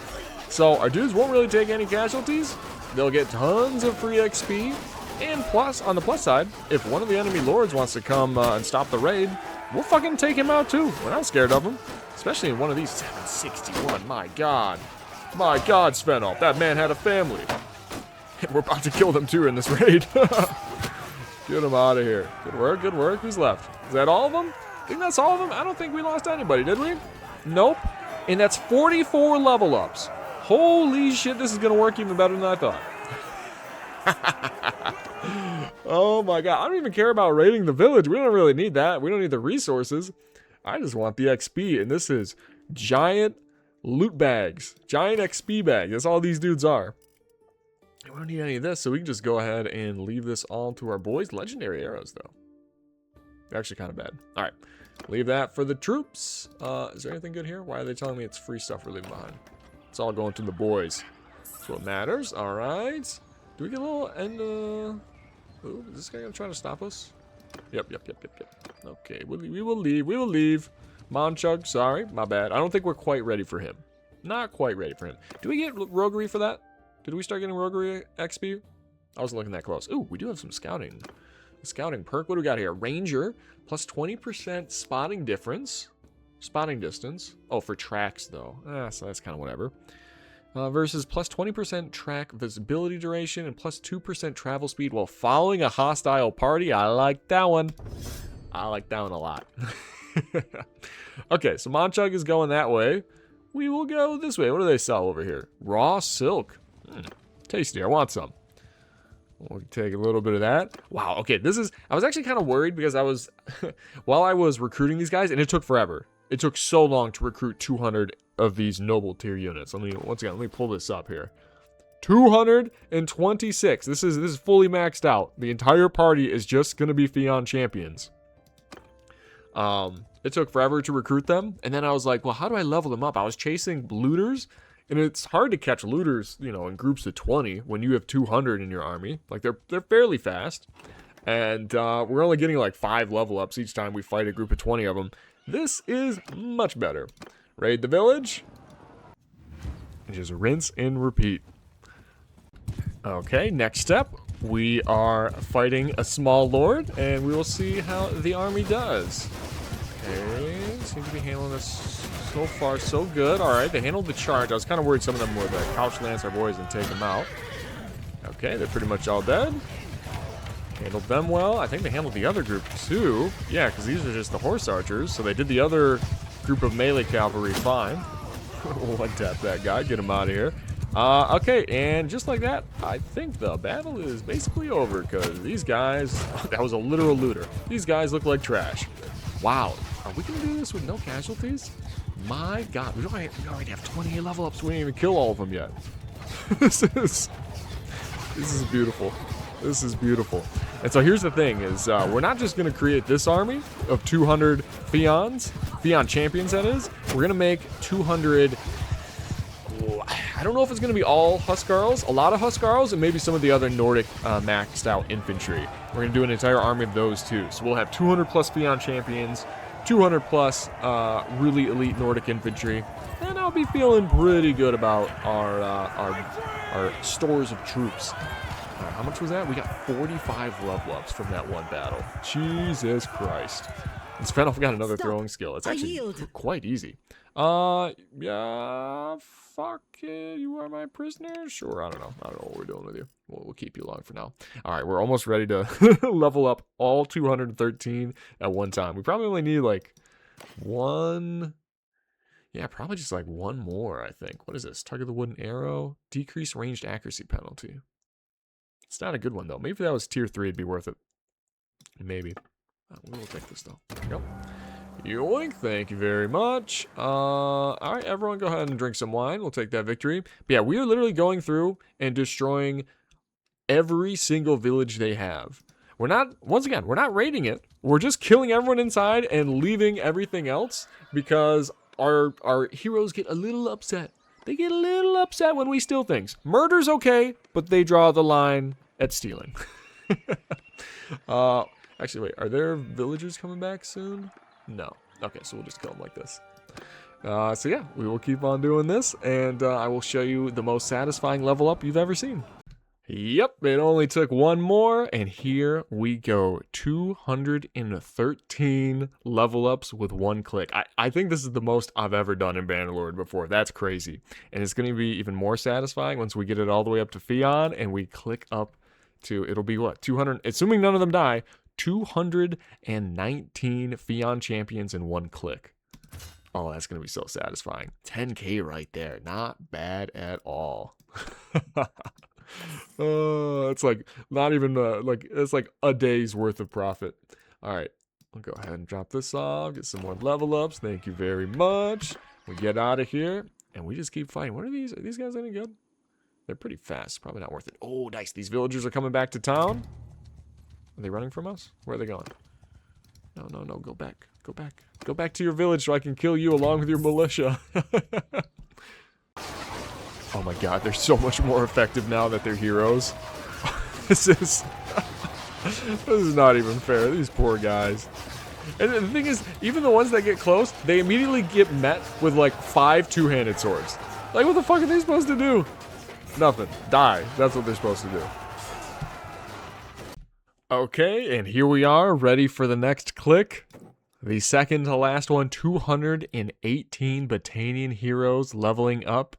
So our dudes won't really take any casualties. They'll get tons of free XP. And plus, on the plus side, if one of the enemy lords wants to come and stop the raid, we'll fucking take him out too. We're not scared of him. Especially in one of these 761, my god. My god, Svenalf, that man had a family. And we're about to kill them too in this raid. Get him out of here. Good work, good work. Who's left? Is that all of them? I think that's all of them. I don't think we lost anybody, did we? Nope. And that's 44 level ups. Holy shit, this is going to work even better than I thought. Oh my god. I don't even care about raiding the village. We don't really need that. We don't need the resources. I just want the XP. And this is giant loot bags. Giant XP bags. That's all these dudes are. We don't need any of this, so we can just go ahead and leave this all to our boys. Legendary arrows, though. They're actually kind of bad. All right. Leave that for the troops. Is there anything good here? Why are they telling me it's free stuff we're leaving behind? It's all going to the boys. That's what matters. All right. Do we get a little end? Ooh, is this guy going to try to stop us? Yep. Okay, we will leave. We will leave. Monchug, sorry. My bad. I don't think we're quite ready for him. Not quite ready for him. Do we get roguery for that? Did we start getting roguery XP? I wasn't looking that close. Ooh, we do have some scouting. A scouting perk. What do we got here? Ranger, plus 20% spotting difference. Spotting distance. Oh, for tracks, though. So that's kind of whatever. Versus plus 20% track visibility duration and plus 2% travel speed while following a hostile party. I like that one. I like that one a lot. Okay, so Monchug is going that way. We will go this way. What do they sell over here? Raw silk. Tasty. I want some. We'll take a little bit of that. Wow. Okay. I was actually kind of worried because I was, while I was recruiting these guys, and it took forever. It took so long to recruit 200 of these noble tier units. Once again, let me pull this up here. 226. This is fully maxed out. The entire party is just going to be Fion champions. It took forever to recruit them. And then I was like, well, how do I level them up? I was chasing looters. And it's hard to catch looters, in groups of 20 when you have 200 in your army. Like, they're fairly fast. And we're only getting like 5 level ups each time we fight a group of 20 of them. This is much better. Raid the village. And just rinse and repeat. Okay, next step. We are fighting a small lord, and we will see how the army does. Okay, seem to be handling this so far so good. Alright, they handled the charge. I was kind of worried some of them would couch lance our boys and take them out. Okay, they're pretty much all dead. Handled them well. I think they handled the other group too. Yeah, because these are just the horse archers. So they did the other group of melee cavalry fine. One tap that guy. Get him out of here. Okay, and just like that, I think the battle is basically over because these guys, that was a literal looter. These guys look like trash. Wow, are we going to do this with no casualties? My god, we already have 28 level ups. We didn't even kill all of them yet. This is beautiful. This is beautiful. And so here's the thing is we're not just going to create this army of 200 Fion champions that is. We're going to make 200, I don't know if it's going to be all Huskarls, a lot of Huskarls, and maybe some of the other Nordic maxed out infantry. We're going to do an entire army of those too. So we'll have 200 plus Fion champions, 200 plus really elite Nordic infantry, and I'll be feeling pretty good about our stores of troops. How much was that? We got 45 level ups from that one battle. Jesus Christ. And Svenalf got another throwing skill. It's actually quite easy. Yeah, fuck it. You are my prisoner? Sure, I don't know what we're doing with you. We'll keep you along for now. All right, we're almost ready to level up all 213 at one time. We probably only need like one. Yeah, probably just like one more, I think. What is this? Target the wooden arrow. Decrease ranged accuracy penalty. It's not a good one, though. Maybe if that was tier 3, it'd be worth it. Maybe. We will take this, though. There we go. Yoink, thank you very much. All right, everyone go ahead and drink some wine. We'll take that victory. But yeah, we are literally going through and destroying every single village they have. We're not, once again, we're not raiding it. We're just killing everyone inside and leaving everything else because our heroes get a little upset. They get a little upset when we steal things. Murder's okay, but they draw the line at stealing. Actually, wait, are there villagers coming back soon? No. Okay, so we'll just kill them like this. So yeah, we will keep on doing this, and I will show you the most satisfying level up you've ever seen. Yep, it only took one more, and here we go. 213 level ups with one click. I think this is the most I've ever done in Bannerlord before. That's crazy. And it's going to be even more satisfying once we get it all the way up to Fion, and we click up to, it'll be what, 200, assuming none of them die, 219 Fion champions in one click. Oh, that's going to be so satisfying. 10K right there. Not bad at all. It's like not even like it's like a day's worth of profit. All right, I'll go ahead and drop this off, get some more level ups. Thank you very much. We get out of here and we just keep fighting. What are these? Are these guys any good? They're pretty fast. Probably not worth it. Oh, nice. These villagers are coming back to town. Are they running from us? Where are they going? No, no, no. Go back. Go back. Go back to your village so I can kill you along with your militia. Oh my god, they're so much more effective now that they're heroes. This is not even fair. These poor guys. And the thing is, even the ones that get close, they immediately get met with like 5 two-handed swords. Like, what the fuck are they supposed to do? Nothing. Die. That's what they're supposed to do. Okay, and here we are, ready for the next click. The second to last one, 218 Battanian heroes leveling up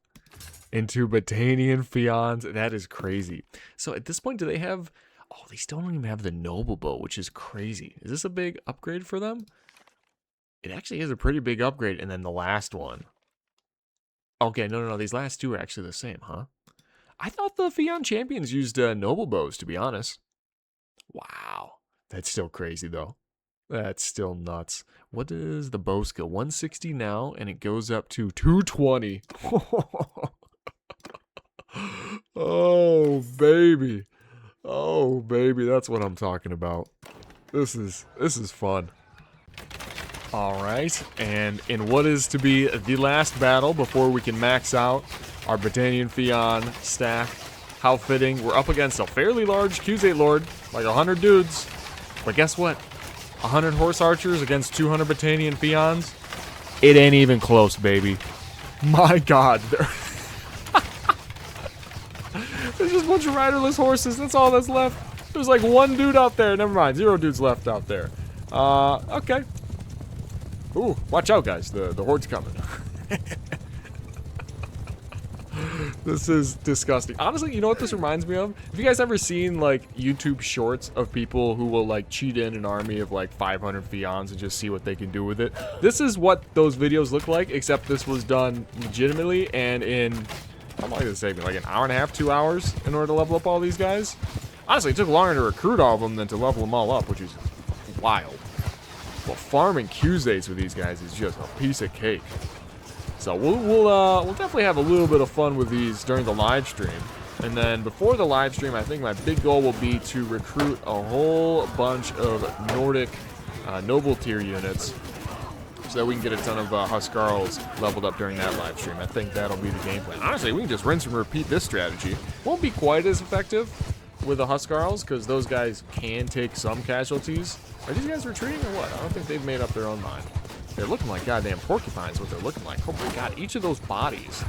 into Battanian Fions. That is crazy. So at this point, do they have... Oh, they still don't even have the Noble Bow, which is crazy. Is this a big upgrade for them? It actually is a pretty big upgrade. And then the last one. Okay, no. These last two are actually the same, huh? I thought the Fion champions used Noble Bows, to be honest. Wow. That's still crazy, though. That's still nuts. What is the bow skill? 160 now, and it goes up to 220. Oh, baby. Oh, baby. That's what I'm talking about. This is fun. All right. And in what is to be the last battle before we can max out our Battanian Fion stack. How fitting. We're up against a fairly large Q8 Lord, like 100 dudes. But guess what? 100 horse archers against 200 Battanian Fions. It ain't even close, baby. My god. There's just a bunch of riderless horses. That's all that's left. There's like one dude out there. Never mind. 0 dudes left out there. Okay. Ooh, watch out, guys. The horde's coming. This is disgusting. Honestly, you know what this reminds me of? Have you guys ever seen, like, YouTube shorts of people who will, like, cheat in an army of, like, 500 Fions and just see what they can do with it? This is what those videos look like, except this was done legitimately and in, how long did it take me? Like an hour and a half, 2 hours in order to level up all these guys? Honestly, it took longer to recruit all of them than to level them all up, which is wild. Well, farming Q8s with these guys is just a piece of cake. So we'll definitely have a little bit of fun with these during the live stream. And then before the live stream, I think my big goal will be to recruit a whole bunch of Nordic noble tier units so that we can get a ton of Huskarls leveled up during that live stream. I think that'll be the game plan. Honestly, we can just rinse and repeat this strategy. Won't be quite as effective with the Huskarls because those guys can take some casualties. Are these guys retreating or what? I don't think they've made up their own mind. They're looking like goddamn porcupines, what they're looking like. Oh my god, each of those bodies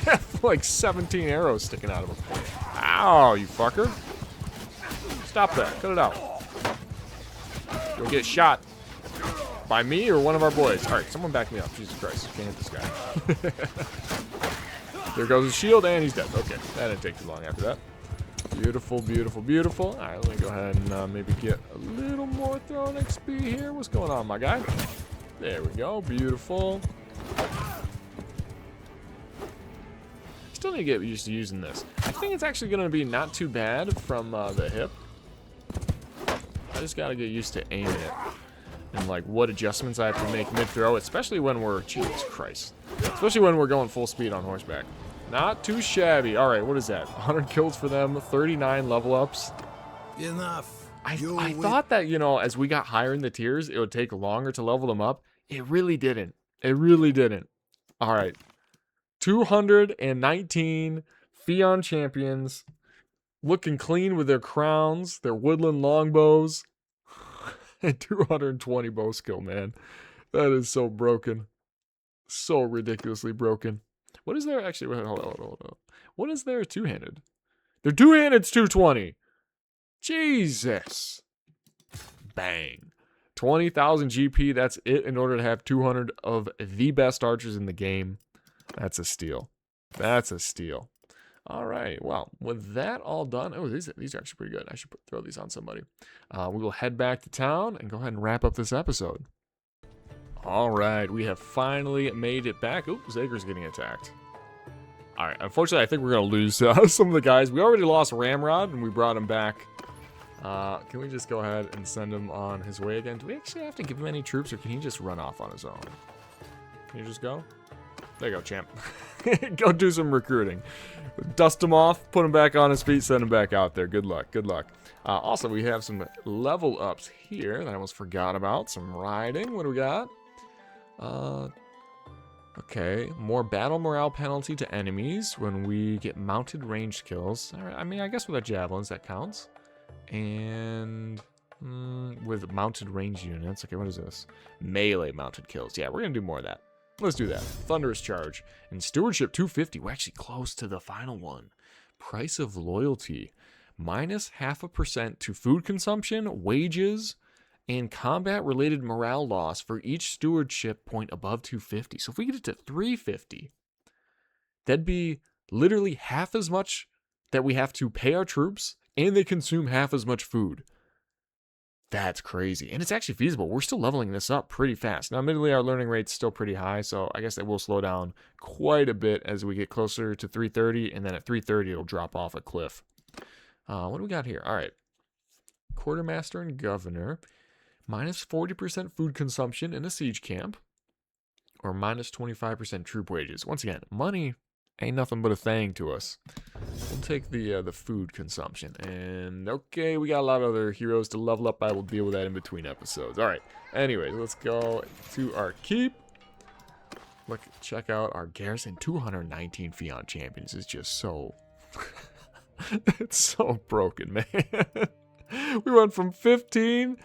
have like 17 arrows sticking out of them. Ow, you fucker. Stop that. Cut it out. You'll get shot. By me or one of our boys? Alright, someone back me up. Jesus Christ, can't hit this guy. There goes his shield, and he's dead. Okay, that didn't take too long after that. Beautiful, beautiful, beautiful. Alright, let me go ahead and maybe get a little more throwing XP here. What's going on, my guy? There we go. Beautiful. Still need to get used to using this. I think it's actually going to be not too bad from the hip. I just gotta get used to aiming it. And like what adjustments I have to make mid-throw, especially when we're, Jesus Christ. Especially when we're going full speed on horseback. Not too shabby. Alright, what is that? 100 kills for them, 39 level ups. Enough. I thought that, you know, as we got higher in the tiers, it would take longer to level them up. It really didn't. It really didn't. Alright. 219 Fion champions. Looking clean with their crowns, their woodland longbows. And 220 bow skill, man. That is so broken. So ridiculously broken. What is there actually? Wait, hold on. What is there two-handed? Their two-handed's 220. Jesus. Bang. 20,000 GP, that's it in order to have 200 of the best archers in the game. That's a steal. That's a steal. All right, well, with that all done, oh, these are actually pretty good. I should throw these on somebody. We will head back to town and go ahead and wrap up this episode. All right, we have finally made it back. Oops, Zager's getting attacked. All right, unfortunately, I think we're going to lose some of the guys. We already lost Ramrod, and we brought him back. Can we just go ahead and send him on his way again? Do we actually have to give him any troops, or can he just run off on his own? Can you just go? There you go, champ. Go do some recruiting. Dust him off, put him back on his feet, send him back out there. Good luck, good luck. Also, we have some level ups here that I almost forgot about. Some riding. What do we got? Okay, more battle morale penalty to enemies when we get mounted ranged kills. All right, I mean, I guess with our javelins, that counts. And with mounted range units. Okay, what is this? Melee mounted kills. Yeah, we're going to do more of that. Let's do that. Thunderous Charge. And Stewardship 250. We're actually close to the final one. Price of Loyalty. Minus 0.5% to food consumption, wages, and combat-related morale loss for each stewardship point above 250. So if we get it to 350, that'd be literally half as much that we have to pay our troops, and they consume half as much food. That's crazy. And it's actually feasible. We're still leveling this up pretty fast. Now, admittedly, our learning rate's still pretty high, so I guess that will slow down quite a bit as we get closer to 330, and then at 330, it'll drop off a cliff. What do we got here? All right. Quartermaster and Governor. Minus 40% food consumption in a siege camp. Or minus 25% troop wages. Once again, money ain't nothing but a thing to us. We'll take the food consumption. And okay, we got a lot of other heroes to level up. I will deal with that in between episodes. All right. Anyways, let's go to our keep. Look, check out our garrison. 219 Fion champions is just so... it's so broken, man. We went from 15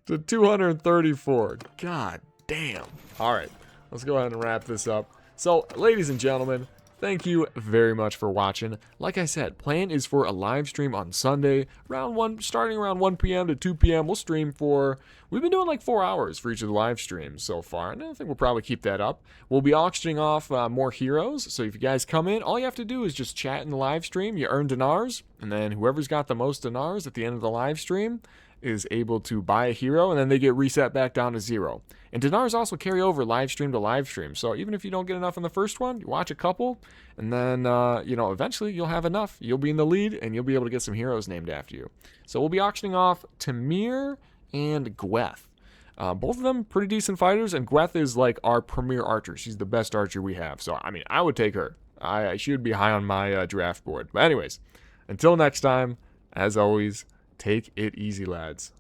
to 234. God damn. All right. Let's go ahead and wrap this up. So, ladies and gentlemen, thank you very much for watching. Like I said, plan is for a live stream on Sunday, starting around 1 p.m. to 2 p.m. We'll stream for, we've been doing like 4 hours for each of the live streams so far, and I think we'll probably keep that up. We'll be auctioning off more heroes, so if you guys come in, all you have to do is just chat in the live stream. You earn dinars, and then whoever's got the most dinars at the end of the live stream is able to buy a hero, and then they get reset back down to 0. And dinars also carry over live stream to live stream. So even if you don't get enough in the first one, you watch a couple, and then, eventually you'll have enough. You'll be in the lead, and you'll be able to get some heroes named after you. So we'll be auctioning off Tamir and Gweth. Both of them pretty decent fighters, and Gweth is like our premier archer. She's the best archer we have. So, I mean, I would take her. She would be high on my draft board. But anyways, until next time, as always, take it easy, lads.